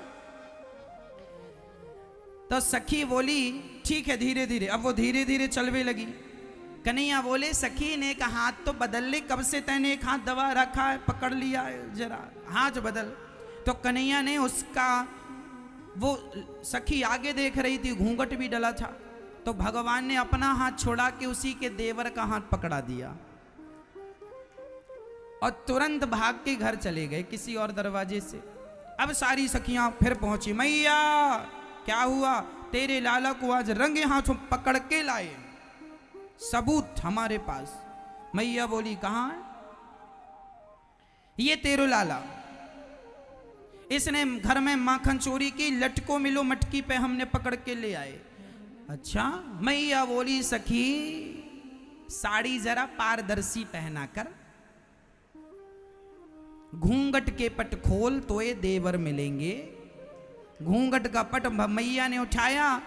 तो सखी बोली ठीक है धीरे धीरे। अब वो धीरे धीरे चलने लगी। कन्हैया बोले सखी ने का हाथ तो बदल ले, कब से तैने एक हाथ दबा रखा है, पकड़ लिया है, जरा हाथ बदल। तो कन्हैया ने उसका, वो सखी आगे देख रही थी, घूंघट भी डला था, तो भगवान ने अपना हाथ छोड़ा के उसी के देवर का हाथ पकड़ा दिया और तुरंत भाग के घर चले गए किसी और दरवाजे से। अब सारी सखियां फिर पहुंची, मैया क्या हुआ? तेरे लाला को आज रंगे हाथों पकड़ के लाए, सबूत हमारे पास। मैया बोली कहां है? ये तेरो लाला, इसने घर में माखन चोरी की, लटको मिलो मटकी पे हमने पकड़ के ले आए। अच्छा। मैया बोली सखी साड़ी जरा पारदर्शी पहना कर, घूंघट के पट खोल तो ये देवर मिलेंगे। घूंघट का पट मैया ने उठाया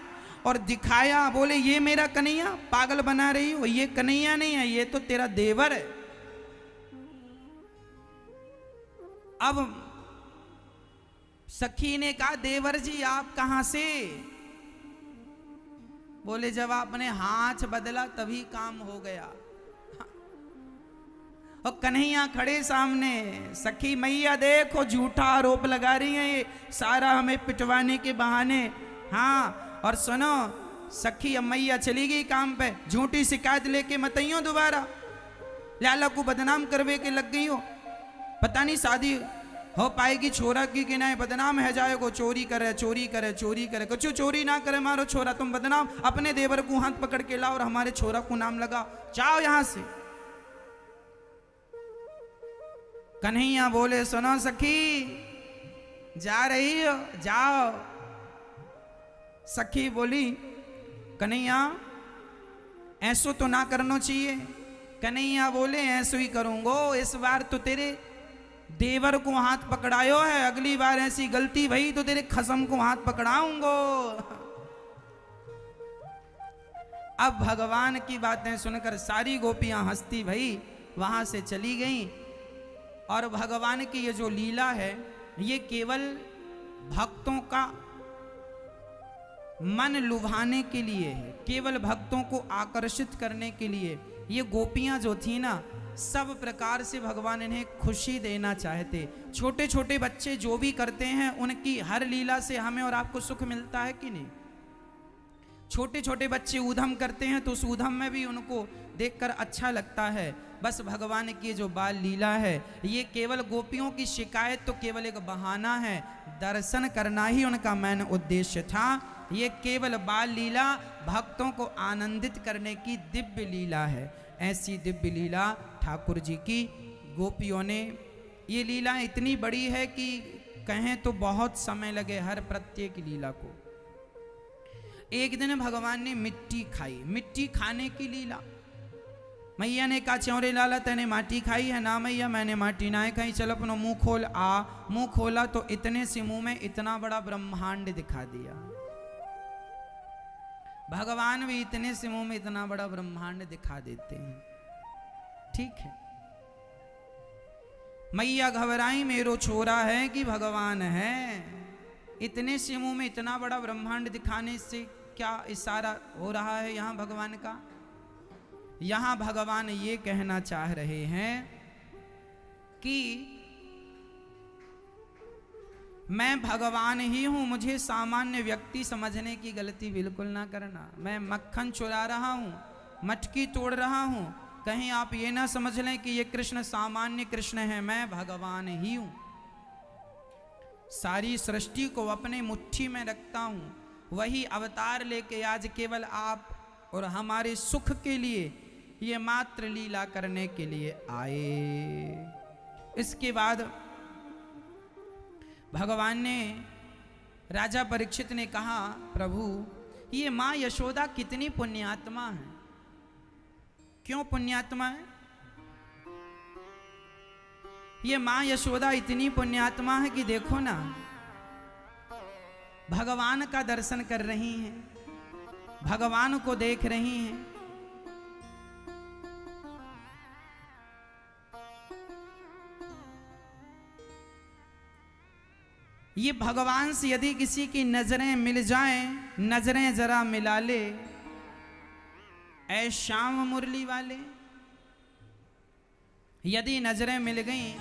और दिखाया, बोले ये मेरा कन्हैया, पागल बना रही हो, ये कन्हैया नहीं है, ये तो तेरा देवर है। अब सखी ने कहा देवर जी आप कहां से? बोले जब आपने हाथ बदला तभी काम हो गया। और कन्हैया खड़े सामने, सखी मैया देखो झूठा आरोप लगा रही है ये सारा हमें पिटवाने के बहाने। हाँ और सुनो सखी, अब मैया चली गई काम पे, झूठी शिकायत लेके मत आइयो दोबारा, लाला को बदनाम करवे के लग गई हो। पता नहीं शादी हो पाएगी छोरा की कि नहीं, बदनाम है जाएगो, चोरी करे चोरी करे चोरी करे, कुछ चोरी ना करे मारो छोरा, तुम बदनाम। अपने देवर को हाथ पकड़ के लाओ और हमारे छोरा को नाम लगा, जाओ यहां से। कन्हैया बोले सुनो सखी जा रही हो, जाओ। सखी बोली कन्हैया ऐसो तो ना करना चाहिए। कन्हैया बोले ऐसो ही करूंगो, इस बार तो तेरे देवर को हाथ पकड़ायो है, अगली बार ऐसी गलती भई तो तेरे खसम को हाथ पकड़ाऊंगो। अब भगवान की बातें सुनकर सारी गोपियां हंसती भई वहां से चली गईं। और भगवान की ये जो लीला है ये केवल भक्तों का मन लुभाने के लिए है, केवल भक्तों को आकर्षित करने के लिए। ये गोपियां जो थी ना सब प्रकार से भगवान इन्हें खुशी देना चाहते। छोटे छोटे बच्चे जो भी करते हैं उनकी हर लीला से हमें और आपको सुख मिलता है कि नहीं? छोटे छोटे बच्चे ऊधम करते हैं तो उस ऊधम में भी उनको देखकर अच्छा लगता है। बस भगवान की जो बाल लीला है ये केवल गोपियों की शिकायत तो केवल एक बहाना है, दर्शन करना ही उनका मेन उद्देश्य था। ये केवल बाल लीला भक्तों को आनंदित करने की दिव्य लीला है। ऐसी दिव्य लीला ठाकुर जी की गोपियों ने, ये लीला इतनी बड़ी है कि कहें तो बहुत समय लगे हर प्रत्येक लीला को। एक दिन भगवान ने मिट्टी खाई, मिट्टी खाने की लीला। मैया ने कहा च्योरे लाला तेने माटी खाई है ना? मैया मैंने माटी ना खाई, चल अपना मुंह खोल। मुंह खोला तो इतने से मुंह में इतना बड़ा ब्रह्मांड दिखा दिया। भगवान भी इतने से मुंह में इतना बड़ा ब्रह्मांड दिखा देते हैं, ठीक है। मैया घबराई, मेरो छोरा है कि भगवान है? इतने से मुंह में इतना बड़ा ब्रह्मांड दिखाने से क्या इशारा हो रहा है यहाँ भगवान का? यहाँ भगवान ये कहना चाह रहे हैं कि मैं भगवान ही हूं, मुझे सामान्य व्यक्ति समझने की गलती बिल्कुल ना करना। मैं मक्खन चुरा रहा हूं, मटकी तोड़ रहा हूं, कहीं आप ये ना समझ लें कि ये कृष्ण सामान्य कृष्ण है। मैं भगवान ही हूं, सारी सृष्टि को अपने मुट्ठी में रखता हूं। वही अवतार लेके आज केवल आप और हमारे सुख के लिए ये मात्र लीला करने के लिए आए। इसके बाद भगवान ने, राजा परीक्षित ने कहा प्रभु ये माँ यशोदा कितनी पुण्यात्मा है। क्यों पुण्यात्मा है? ये माँ यशोदा इतनी पुण्यात्मा है कि देखो ना, भगवान का दर्शन कर रही हैं, भगवान को देख रही हैं। ये भगवान से यदि किसी की नजरें मिल जाएं, नजरें जरा मिला ले ऐ श्याम मुरली वाले, यदि नजरें मिल गईं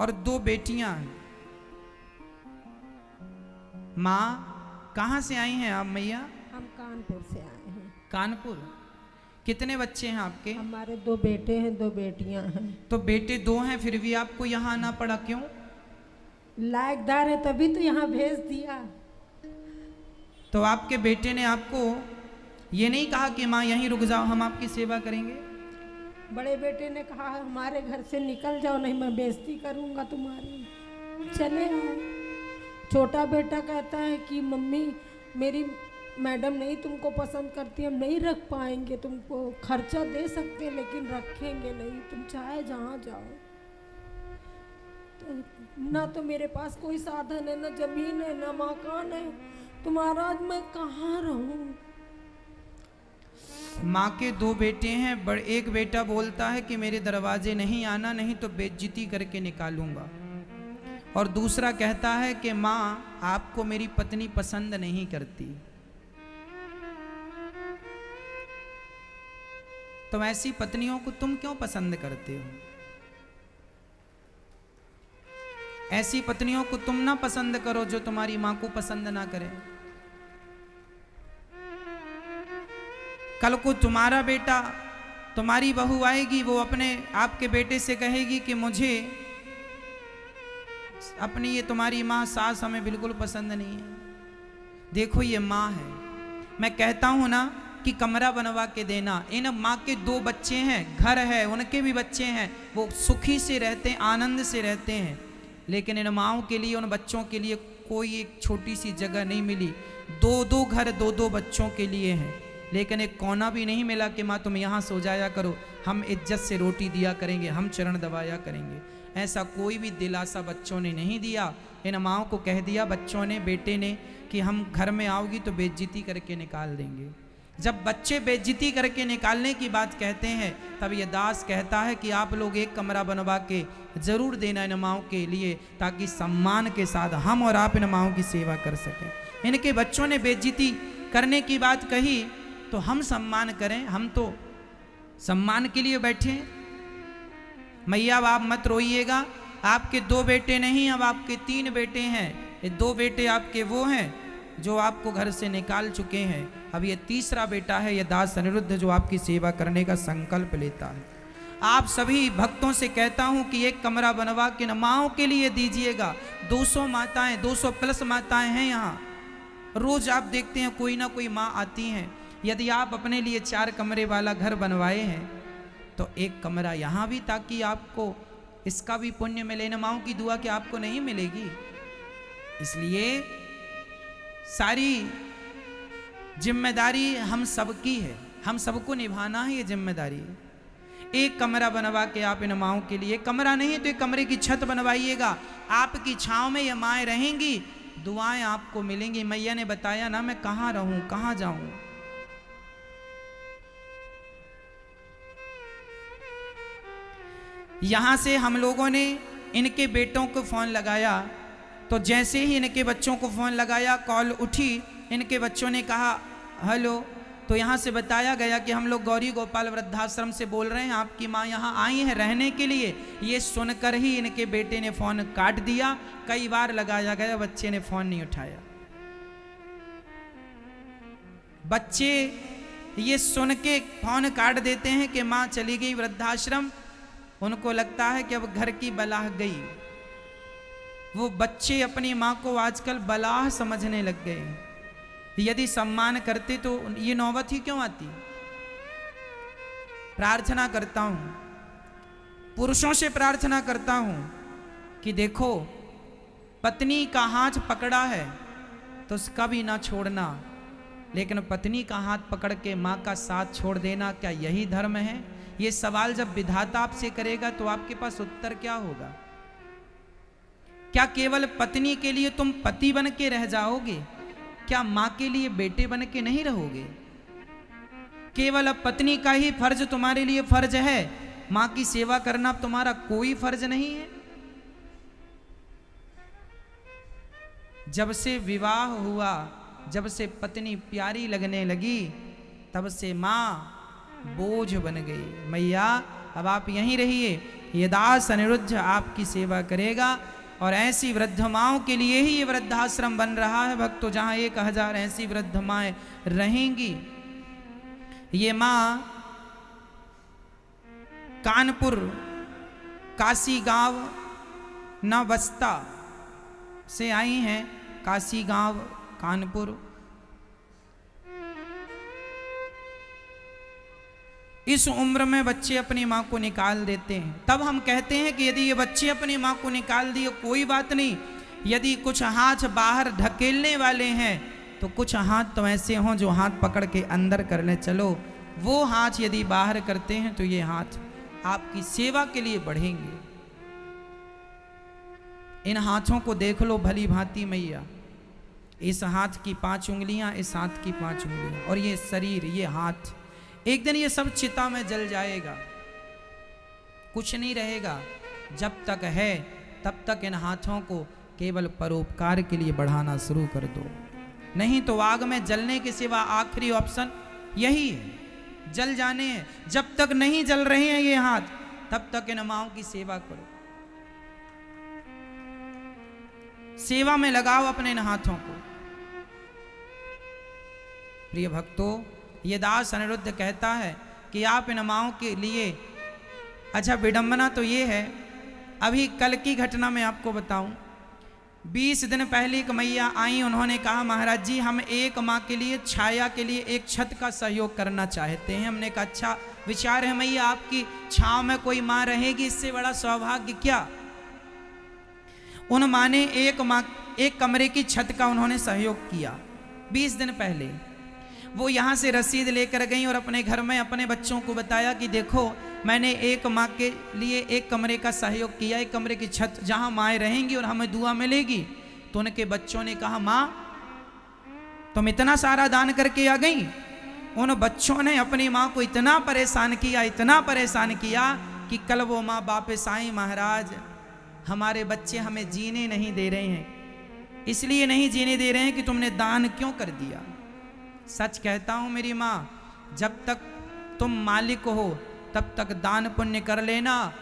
और दो बेटियां। माँ कहाँ से आई हैं आप मैया? हम कानपुर से आए हैं। कानपुर? कितने बच्चे हैं आपके? हमारे 2 बेटे हैं, 2 बेटियां हैं। तो बेटे 2 हैं फिर भी आपको यहाँ आना पड़ा, क्यों? लायकदार है तभी तो यहाँ भेज दिया। तो आपके बेटे ने आपको ये नहीं कहा कि माँ यहीं रुक जाओ, हम आपकी सेवा करेंगे? बड़े बेटे ने कहा हमारे घर से निकल जाओ, नहीं मैं बेइज्जती करूँगा तुम्हारी, चले आओ। छोटा बेटा कहता है कि मम्मी मेरी मैडम नहीं तुमको पसंद करती, हम नहीं रख पाएंगे, तुमको खर्चा दे सकते हैं लेकिन रखेंगे नहीं, तुम चाहे जहाँ जाओ। तो ना तो मेरे पास कोई साधन है, ना जमीन है, ना मकान है, तो महाराज मैं कहाँ रहूँ? माँ के 2 बेटे हैं, एक बेटा बोलता है कि मेरे दरवाजे नहीं आना, नहीं तो बेइज्जती करके निकालूंगा। और दूसरा कहता है कि माँ आपको मेरी पत्नी पसंद नहीं करती। तो ऐसी पत्नियों को तुम क्यों पसंद करते हो? ऐसी पत्नियों को तुम ना पसंद करो जो तुम्हारी माँ को पसंद ना करे। कल को तुम्हारा बेटा, तुम्हारी बहू आएगी, वो अपने आपके बेटे से कहेगी कि मुझे अपनी ये तुम्हारी माँ सास हमें बिल्कुल पसंद नहीं है। देखो ये माँ है, मैं कहता हूँ ना कि कमरा बनवा के देना। इन माँ के 2 बच्चे हैं, घर है, उनके भी बच्चे हैं, वो सुखी से रहते हैं, आनंद से रहते हैं। लेकिन इन माँओं के लिए, उन बच्चों के लिए कोई एक छोटी सी जगह नहीं मिली। 2-2 घर 2-2 बच्चों के लिए हैं, लेकिन एक कोना भी नहीं मिला कि माँ तुम यहाँ सो जाया करो, हम इज्जत से रोटी दिया करेंगे, हम चरण दबाया करेंगे। ऐसा कोई भी दिलासा बच्चों ने नहीं दिया। इन माँओं को कह दिया बच्चों ने, बेटे ने, कि हम घर में आओगी तो बेइज्जती करके निकाल देंगे। जब बच्चे बेइज्जती करके निकालने की बात कहते हैं, तब ये दास कहता है कि आप लोग एक कमरा बनवा के जरूर देना इन माओं के लिए, ताकि सम्मान के साथ हम और आप इन माओं की सेवा कर सकें। इनके बच्चों ने बेइज्जती करने की बात कही तो हम सम्मान करें, हम तो सम्मान के लिए बैठे। मैया अब आप मत रोइएगा, आपके 2 बेटे नहीं, अब आपके 3 बेटे हैं। ये 2 बेटे आपके वो हैं जो आपको घर से निकाल चुके हैं, अब ये तीसरा बेटा है ये दास अनिरुद्ध जो आपकी सेवा करने का संकल्प लेता है। आप सभी भक्तों से कहता हूं कि एक कमरा बनवा के न माओं के लिए दीजिएगा। 200 माताएं, 200 प्लस माताएं हैं यहाँ, रोज आप देखते हैं कोई ना कोई माँ आती हैं। यदि आप अपने लिए 4 कमरे वाला घर बनवाए हैं तो एक कमरा यहाँ भी, ताकि आपको इसका भी पुण्य मिले। न माओं की दुआ कि आपको नहीं मिलेगी। इसलिए सारी जिम्मेदारी हम सबकी है, हम सबको निभाना है ये जिम्मेदारी। एक कमरा बनवा के आप इन माओं के लिए, कमरा नहीं तो एक कमरे की छत बनवाइएगा, आपकी छांव में ये माएँ रहेंगी, दुआएं आपको मिलेंगी। मैया ने बताया ना मैं कहाँ रहूं, कहाँ जाऊं। यहां से हम लोगों ने इनके बेटों को फोन लगाया, तो जैसे ही इनके बच्चों को फोन लगाया, कॉल उठी, इनके बच्चों ने कहा हेलो, तो यहाँ से बताया गया कि हम लोग गौरी गोपाल वृद्धाश्रम से बोल रहे हैं, आपकी माँ यहाँ आई है रहने के लिए। ये सुनकर ही इनके बेटे ने फोन काट दिया। कई बार लगाया गया, बच्चे ने फोन नहीं उठाया। बच्चे ये सुन के फोन काट देते हैं कि माँ चली गई वृद्धाश्रम, उनको लगता है कि अब घर की बलाह गई। वो बच्चे अपनी माँ को आजकल बलाह समझने लग गए। यदि सम्मान करते तो ये नौबत ही क्यों आती। प्रार्थना करता हूं, पुरुषों से प्रार्थना करता हूं कि देखो पत्नी का हाथ पकड़ा है तो उसका भी ना छोड़ना, लेकिन पत्नी का हाथ पकड़ के माँ का साथ छोड़ देना, क्या यही धर्म है? ये सवाल जब विधाता आपसे करेगा तो आपके पास उत्तर क्या होगा? क्या केवल पत्नी के लिए तुम पति बन के रह जाओगे? क्या मां के लिए बेटे बन के नहीं रहोगे? केवल अब पत्नी का ही फर्ज तुम्हारे लिए फर्ज है, मां की सेवा करना तुम्हारा कोई फर्ज नहीं है? जब से विवाह हुआ, जब से पत्नी प्यारी लगने लगी, तब से मां बोझ बन गई। मैया अब आप यहीं रहिए, ये दास अनिरुद्ध आपकी सेवा करेगा। और ऐसी वृद्ध माओं के लिए ही ये वृद्धाश्रम बन रहा है भक्तों, जहां 1000 ऐसी वृद्ध माएं रहेंगी। ये मां कानपुर काशी गांव नवस्ता से आई हैं, काशी गांव कानपुर। इस उम्र में बच्चे अपनी माँ को निकाल देते हैं। तब हम कहते हैं कि यदि ये बच्चे अपनी माँ को निकाल दिए कोई बात नहीं, यदि कुछ हाथ बाहर ढकेलने वाले हैं तो कुछ हाथ तो ऐसे हों जो हाथ पकड़ के अंदर करने चलो। वो हाथ यदि बाहर करते हैं तो ये हाथ आपकी सेवा के लिए बढ़ेंगे। इन हाथों को देख लो भली भांति मैया, इस हाथ की 5 उंगलियां, इस हाथ की 5 उंगलियां, और ये शरीर, ये हाथ, एक दिन ये सब चिता में जल जाएगा, कुछ नहीं रहेगा। जब तक है तब तक इन हाथों को केवल परोपकार के लिए बढ़ाना शुरू कर दो, नहीं तो आग में जलने के सिवा आखिरी ऑप्शन यही है, जल जाने हैं। जब तक नहीं जल रहे हैं ये हाथ, तब तक इन माओं की सेवा करो, सेवा में लगाओ अपने इन हाथों को। प्रिय भक्तों, ये दास अनिरुद्ध कहता है कि आप इन माओं के लिए, अच्छा विडंबना तो ये है, अभी कल की घटना मैं आपको बताऊं। 20 दिन पहले एक मैया आई, उन्होंने कहा महाराज जी हम एक माँ के लिए, छाया के लिए एक छत का सहयोग करना चाहते हैं। हमने कहा अच्छा विचार है मैया, आपकी छांव में कोई माँ रहेगी, इससे बड़ा सौभाग्य क्या। उन माँ ने एक कमरे की छत का उन्होंने सहयोग किया 20 दिन पहले। वो यहाँ से रसीद लेकर गई और अपने घर में अपने बच्चों को बताया कि देखो मैंने एक माँ के लिए एक कमरे का सहयोग किया, एक कमरे की छत जहाँ माएँ रहेंगी और हमें दुआ मिलेगी। तो उनके बच्चों ने कहा माँ तुम इतना सारा दान करके आ गई, उन बच्चों ने अपनी माँ को इतना परेशान किया कि कल वो माँ वापस आई, महाराज हमारे बच्चे हमें जीने नहीं दे रहे हैं, इसलिए नहीं जीने दे रहे हैं कि तुमने दान क्यों कर दिया। सच कहता हूं मेरी माँ, जब तक तुम मालिक हो तब तक दान पुण्य कर लेना।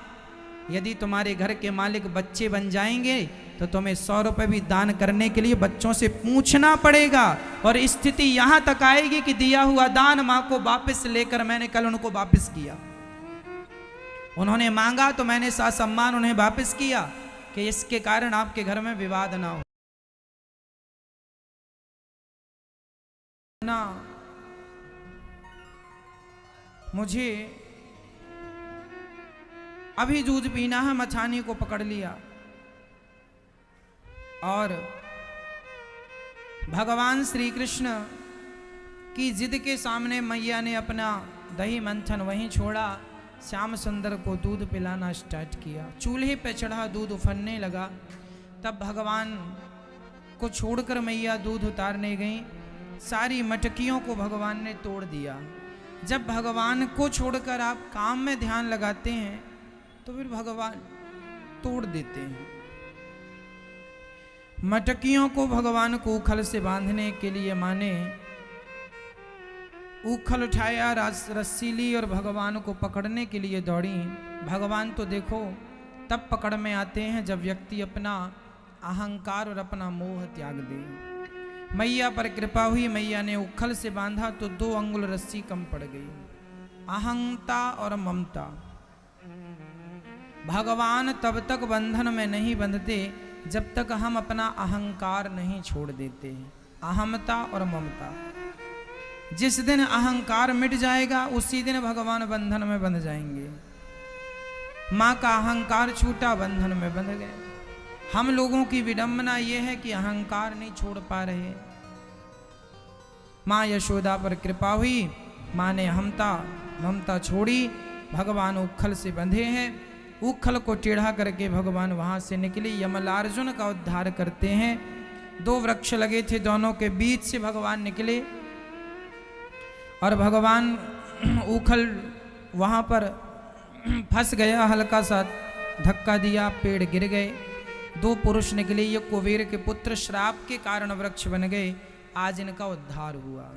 यदि तुम्हारे घर के मालिक बच्चे बन जाएंगे तो तुम्हें 100 रुपए भी दान करने के लिए बच्चों से पूछना पड़ेगा, और स्थिति यहां तक आएगी कि दिया हुआ दान माँ को वापस लेकर, मैंने कल उनको वापस किया, उन्होंने मांगा तो मैंने ससम्मान उन्हें वापस किया कि इसके कारण आपके घर में विवाद ना हो। ना मुझे अभी दूध पीना है, मछानी को पकड़ लिया और भगवान श्री कृष्ण की जिद के सामने मैया ने अपना दही मंथन वहीं छोड़ा, श्याम सुंदर को दूध पिलाना स्टार्ट किया। चूल्हे पे चढ़ा दूध उफरने लगा, तब भगवान को छोड़कर मैया दूध उतारने गई। सारी मटकियों को भगवान ने तोड़ दिया। जब भगवान को छोड़कर आप काम में ध्यान लगाते हैं तो फिर भगवान तोड़ देते हैं। मटकियों को भगवान को उखल से बांधने के लिए माने उखल उठाया, रस्सी ली और भगवान को पकड़ने के लिए दौड़ी। भगवान तो देखो तब पकड़ में आते हैं जब व्यक्ति अपना अहंकार और अपना मोह त्याग दे। मैया पर कृपा हुई, मैया ने उखल से बांधा तो 2 अंगुल रस्सी कम पड़ गई। अहंता और ममता, भगवान तब तक बंधन में नहीं बंधते जब तक हम अपना अहंकार नहीं छोड़ देते। अहमता और ममता, जिस दिन अहंकार मिट जाएगा उसी दिन भगवान बंधन में बंध जाएंगे। माँ का अहंकार छूटा, बंधन में बंध गए। हम लोगों की विडंबना यह है कि अहंकार नहीं छोड़ पा रहे। माँ यशोदा पर कृपा हुई, माँ ने ममता छोड़ी, भगवान उखल से बंधे हैं। उखल को टेढ़ा करके भगवान वहां से निकले, यमलार्जुन का उद्धार करते हैं। 2 वृक्ष लगे थे, दोनों के बीच से भगवान निकले और भगवान उखल वहां पर फंस गया, हल्का सा धक्का दिया, पेड़ गिर गए। 2 पुरुष निकले, ये कुबेर के पुत्र, श्राप के कारण वृक्ष बन गए। आज इनका उद्धार हुआ।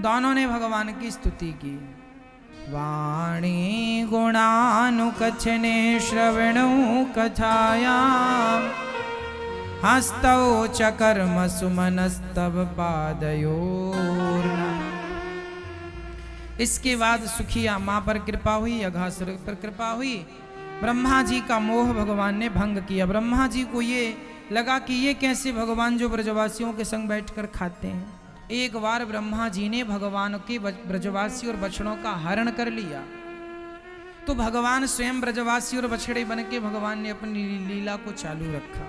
दोनों ने भगवान की स्तुति की। वाणी गुणानुकचने श्रवणो कथाया हस्तौ च कर्म सुमनस्तव पादयोर्न। इसके बाद सुखिया माँ पर कृपा हुई, अघासुर पर कृपा हुई। ब्रह्मा जी का मोह भगवान ने भंग किया। ब्रह्मा जी को ये लगा कि ये कैसे भगवान जो ब्रजवासियों के संग बैठकर खाते हैं। एक बार ब्रह्मा जी ने भगवान के ब्रजवासी और बछड़ों का हरण कर लिया, तो भगवान स्वयं ब्रजवासी और बछड़े बन के भगवान ने अपनी लीला को चालू रखा।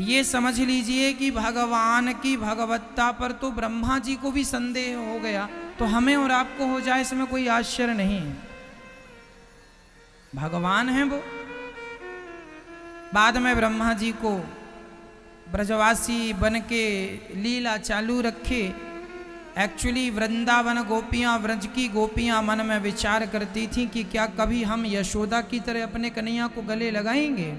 ये समझ लीजिए कि भगवान की भगवत्ता पर तो ब्रह्मा जी को भी संदेह हो गया, तो हमें और आपको हो जाए इसमें कोई आश्चर्य नहीं है। भगवान है वो। बाद में ब्रह्मा जी को ब्रजवासी बन के लीला चालू रखे। एक्चुअली वृंदावन गोपियां, व्रज की गोपियां मन में विचार करती थी कि क्या कभी हम यशोदा की तरह अपने कन्हैया को गले लगाएंगे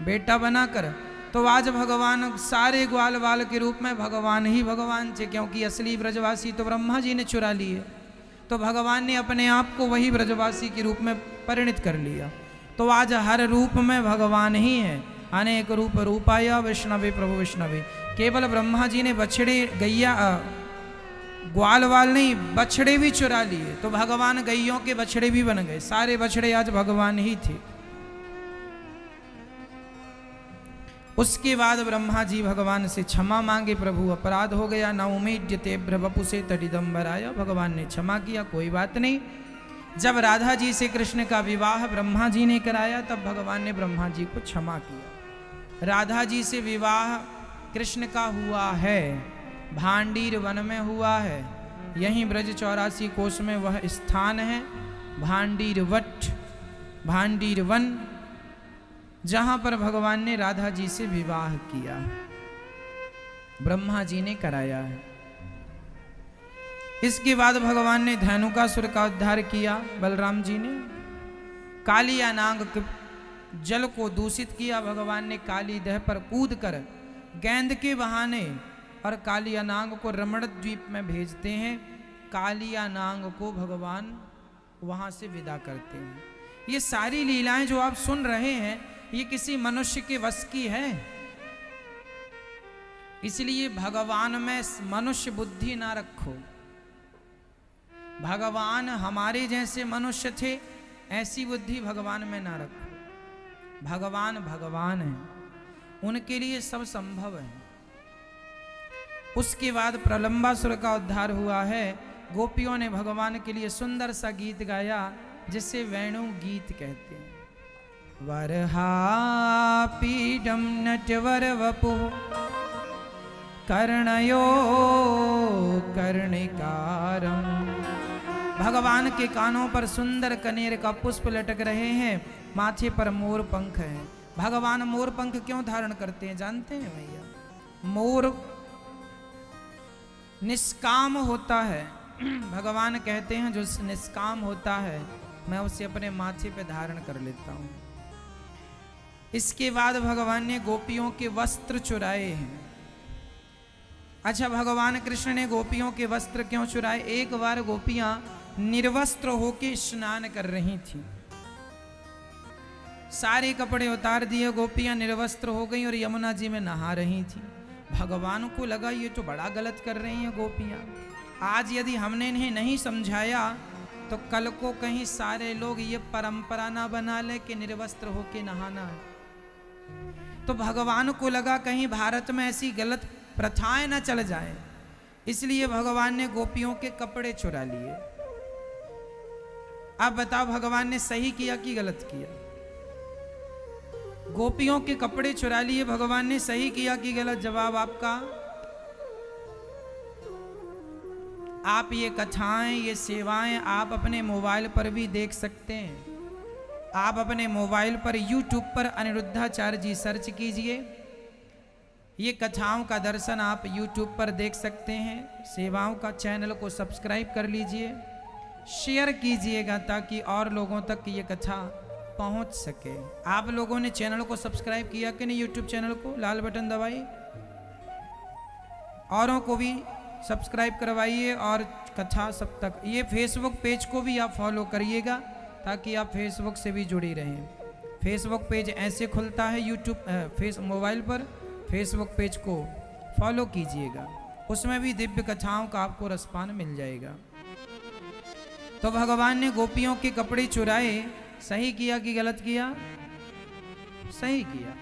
बेटा बनाकर। तो आज भगवान सारे ग्वाल बाल के रूप में भगवान ही भगवान थे, क्योंकि असली ब्रजवासी तो ब्रह्मा जी ने चुरा लिए, तो भगवान ने अपने आप को वही ब्रजवासी के रूप में परिणित कर लिया। तो आज हर रूप में भगवान ही है। अनेक रूप रूपाय वैष्णवे प्रभु वैष्णवे। केवल ब्रह्मा जी ने बछड़े गैया ग्वाल वाल नहीं, बछड़े भी चुरा लिए, तो भगवान गैयों के बछड़े भी बन गए। सारे बछड़े आज भगवान ही थे। उसके बाद ब्रह्मा जी भगवान से क्षमा मांगे, प्रभु अपराध हो गया, न उमेद्यते वपुसे तटिदम्बराय। भगवान ने क्षमा किया, कोई बात नहीं। जब राधा जी से कृष्ण का विवाह ब्रह्मा जी ने कराया, तब भगवान ने ब्रह्मा जी को क्षमा किया। राधा जी से विवाह कृष्ण का हुआ है, भांडीर वन में हुआ है। यहीं ब्रज 84 कोष में वह स्थान है, भांडीर वट, भांडीर वन, जहां पर भगवान ने राधा जी से विवाह किया, ब्रह्मा जी ने कराया है। इसके बाद भगवान ने धेनुकासुर का उद्धार किया। बलराम जी ने कालियानाग के जल को दूषित किया। भगवान ने काली दह पर कूद कर गेंद के बहाने और कालियानाग को रमण द्वीप में भेजते हैं। कालियानाग को भगवान वहां से विदा करते हैं। ये सारी लीलाएं जो आप सुन रहे हैं ये किसी मनुष्य के वश की है, इसलिए भगवान में मनुष्य बुद्धि ना रखो। भगवान हमारे जैसे मनुष्य थे, ऐसी बुद्धि भगवान में ना रखो। भगवान भगवान है, उनके लिए सब संभव है। उसके बाद प्रलंबासुर का उद्धार हुआ है। गोपियों ने भगवान के लिए सुंदर सा गीत गाया जिसे वेणु गीत कहते हैं। वरहापीडम नटवर वपु कर्णयो कर्णिकारम। भगवान के कानों पर सुंदर कनेर का पुष्प लटक रहे हैं, माथे पर मोर पंख है। भगवान मोर पंख क्यों धारण करते हैं जानते हैं भैया? मोर निष्काम होता है। भगवान कहते हैं जो निष्काम होता है मैं उसे अपने माथे पे धारण कर लेता हूं। इसके बाद भगवान ने गोपियों के वस्त्र चुराए हैं। अच्छा, भगवान कृष्ण ने गोपियों के वस्त्र क्यों चुराए? एक बार गोपियां निर्वस्त्र होके स्नान कर रही थी, सारे कपड़े उतार दिए, गोपियां निर्वस्त्र हो गई और यमुना जी में नहा रही थी। भगवान को लगा ये तो बड़ा गलत कर रही हैं गोपियां, आज यदि हमने इन्हें नहीं समझाया तो कल को कहीं सारे लोग ये परंपरा ना बना ले कि निर्वस्त्र होके नहाना है। तो भगवान को लगा कहीं भारत में ऐसी गलत प्रथाएं न चल जाए, इसलिए भगवान ने गोपियों के कपड़े चुरा लिए। अब बताओ भगवान ने सही किया कि गलत किया? गोपियों के कपड़े चुरा लिए, भगवान ने सही किया कि गलत? जवाब आपका। आप ये कथाएं, ये सेवाएं आप अपने मोबाइल पर भी देख सकते हैं। आप अपने मोबाइल पर YouTube पर अनिरुद्धाचार्य जी सर्च कीजिए, ये कथाओं का दर्शन आप YouTube पर देख सकते हैं। सेवाओं का चैनल को सब्सक्राइब कर लीजिए, शेयर कीजिएगा ताकि और लोगों तक ये कथा पहुंच सके। आप लोगों ने चैनल को सब्सक्राइब किया कि नहीं? YouTube चैनल को लाल बटन दबाइए, औरों को भी सब्सक्राइब करवाइए और कथा सब तक। ये फेसबुक पेज को भी आप फॉलो करिएगा ताकि आप फेसबुक से भी जुड़ी रहें। फेसबुक पेज ऐसे खुलता है यूट्यूब मोबाइल पर, फेसबुक पेज को फॉलो कीजिएगा, उसमें भी दिव्य कथाओं का आपको रसपान मिल जाएगा। तो भगवान ने गोपियों के कपड़े चुराए, सही किया कि गलत किया? सही किया।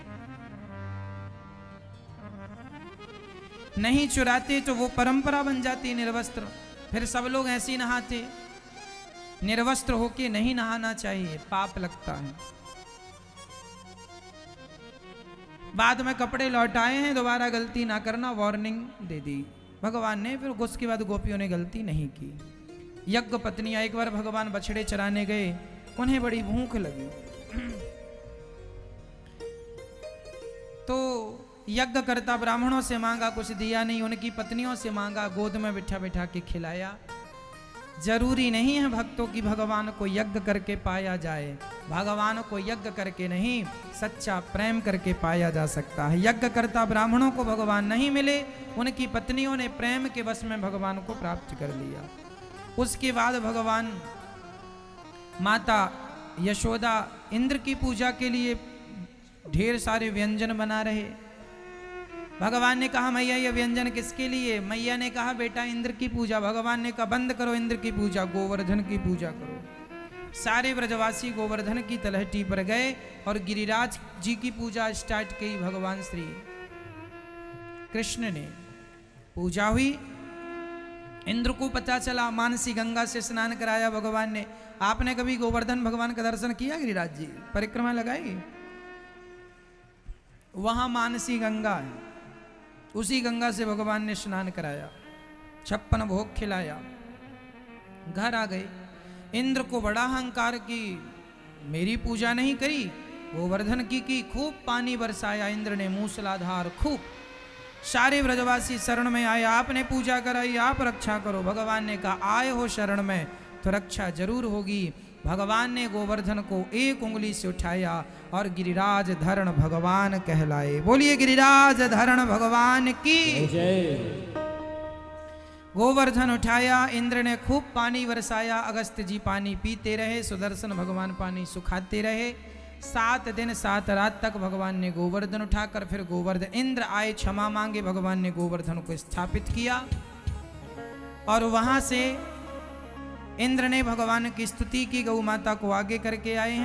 नहीं चुराते तो वो परंपरा बन जाती निर्वस्त्र, फिर सब लोग ऐसे ही नहाते। निर्वस्त्र होके नहीं नहाना चाहिए, पाप लगता है। बाद में कपड़े लौटाए हैं, दोबारा गलती ना करना, वार्निंग दे दी भगवान ने। फिर उसके बाद गोपियों ने गलती नहीं की। यज्ञ पत्नियां, एक बार भगवान बछड़े चराने गए, उन्हें बड़ी भूख लगी तो यज्ञ करता ब्राह्मणों से मांगा, कुछ दिया नहीं, उनकी पत्नियों से मांगा, गोद में बिठा बिठा के खिलाया। जरूरी नहीं है भक्तों की भगवान को यज्ञ करके पाया जाए, भगवान को यज्ञ करके नहीं सच्चा प्रेम करके पाया जा सकता है। यज्ञ करता ब्राह्मणों को भगवान नहीं मिले, उनकी पत्नियों ने प्रेम के वश में भगवान को प्राप्त कर लिया। उसके बाद भगवान माता यशोदा इंद्र की पूजा के लिए ढेर सारे व्यंजन बना रहे। भगवान ने कहा मैया ये व्यंजन किसके लिए? मैया ने कहा बेटा इंद्र की पूजा। भगवान ने कहा बंद करो इंद्र की पूजा, गोवर्धन की पूजा करो। सारे ब्रजवासी गोवर्धन की तलहटी पर गए और गिरिराज जी की पूजा स्टार्ट की। भगवान श्री कृष्ण ने पूजा हुई, इंद्र को पता चला, मानसी गंगा से स्नान कराया भगवान ने। आपने कभी गोवर्धन भगवान का दर्शन किया? गिरिराज जी परिक्रमा लगाई, वहां मानसी गंगा है, उसी गंगा से भगवान ने स्नान कराया, 56 भोग खिलाया, घर आ गए। इंद्र को बड़ा अहंकार की मेरी पूजा नहीं करी, गोवर्धन की खूब पानी बरसाया इंद्र ने मूसलाधार, खूब सारे ब्रजवासी शरण में आए, आपने पूजा कराई, आप रक्षा करो। भगवान ने कहा आए हो शरण में तो रक्षा जरूर होगी। भगवान ने गोवर्धन को एक उंगली से उठाया और गिरिराज धरण भगवान कहलाए। बोलिए गिरिराज धरण भगवान की जय। गोवर्धन उठाया, इंद्र ने खूब पानी बरसाया, अगस्त्य जी पानी पीते रहे, सुदर्शन भगवान पानी सुखाते रहे। 7 दिन 7 रात तक भगवान ने गोवर्धन उठाकर, फिर गोवर्धन इंद्र आए क्षमा मांगे, भगवान ने गोवर्धन को स्थापित किया और वहां से इंद्र ने भगवान की स्तुति की, गौ माता को आगे करके आए हैं।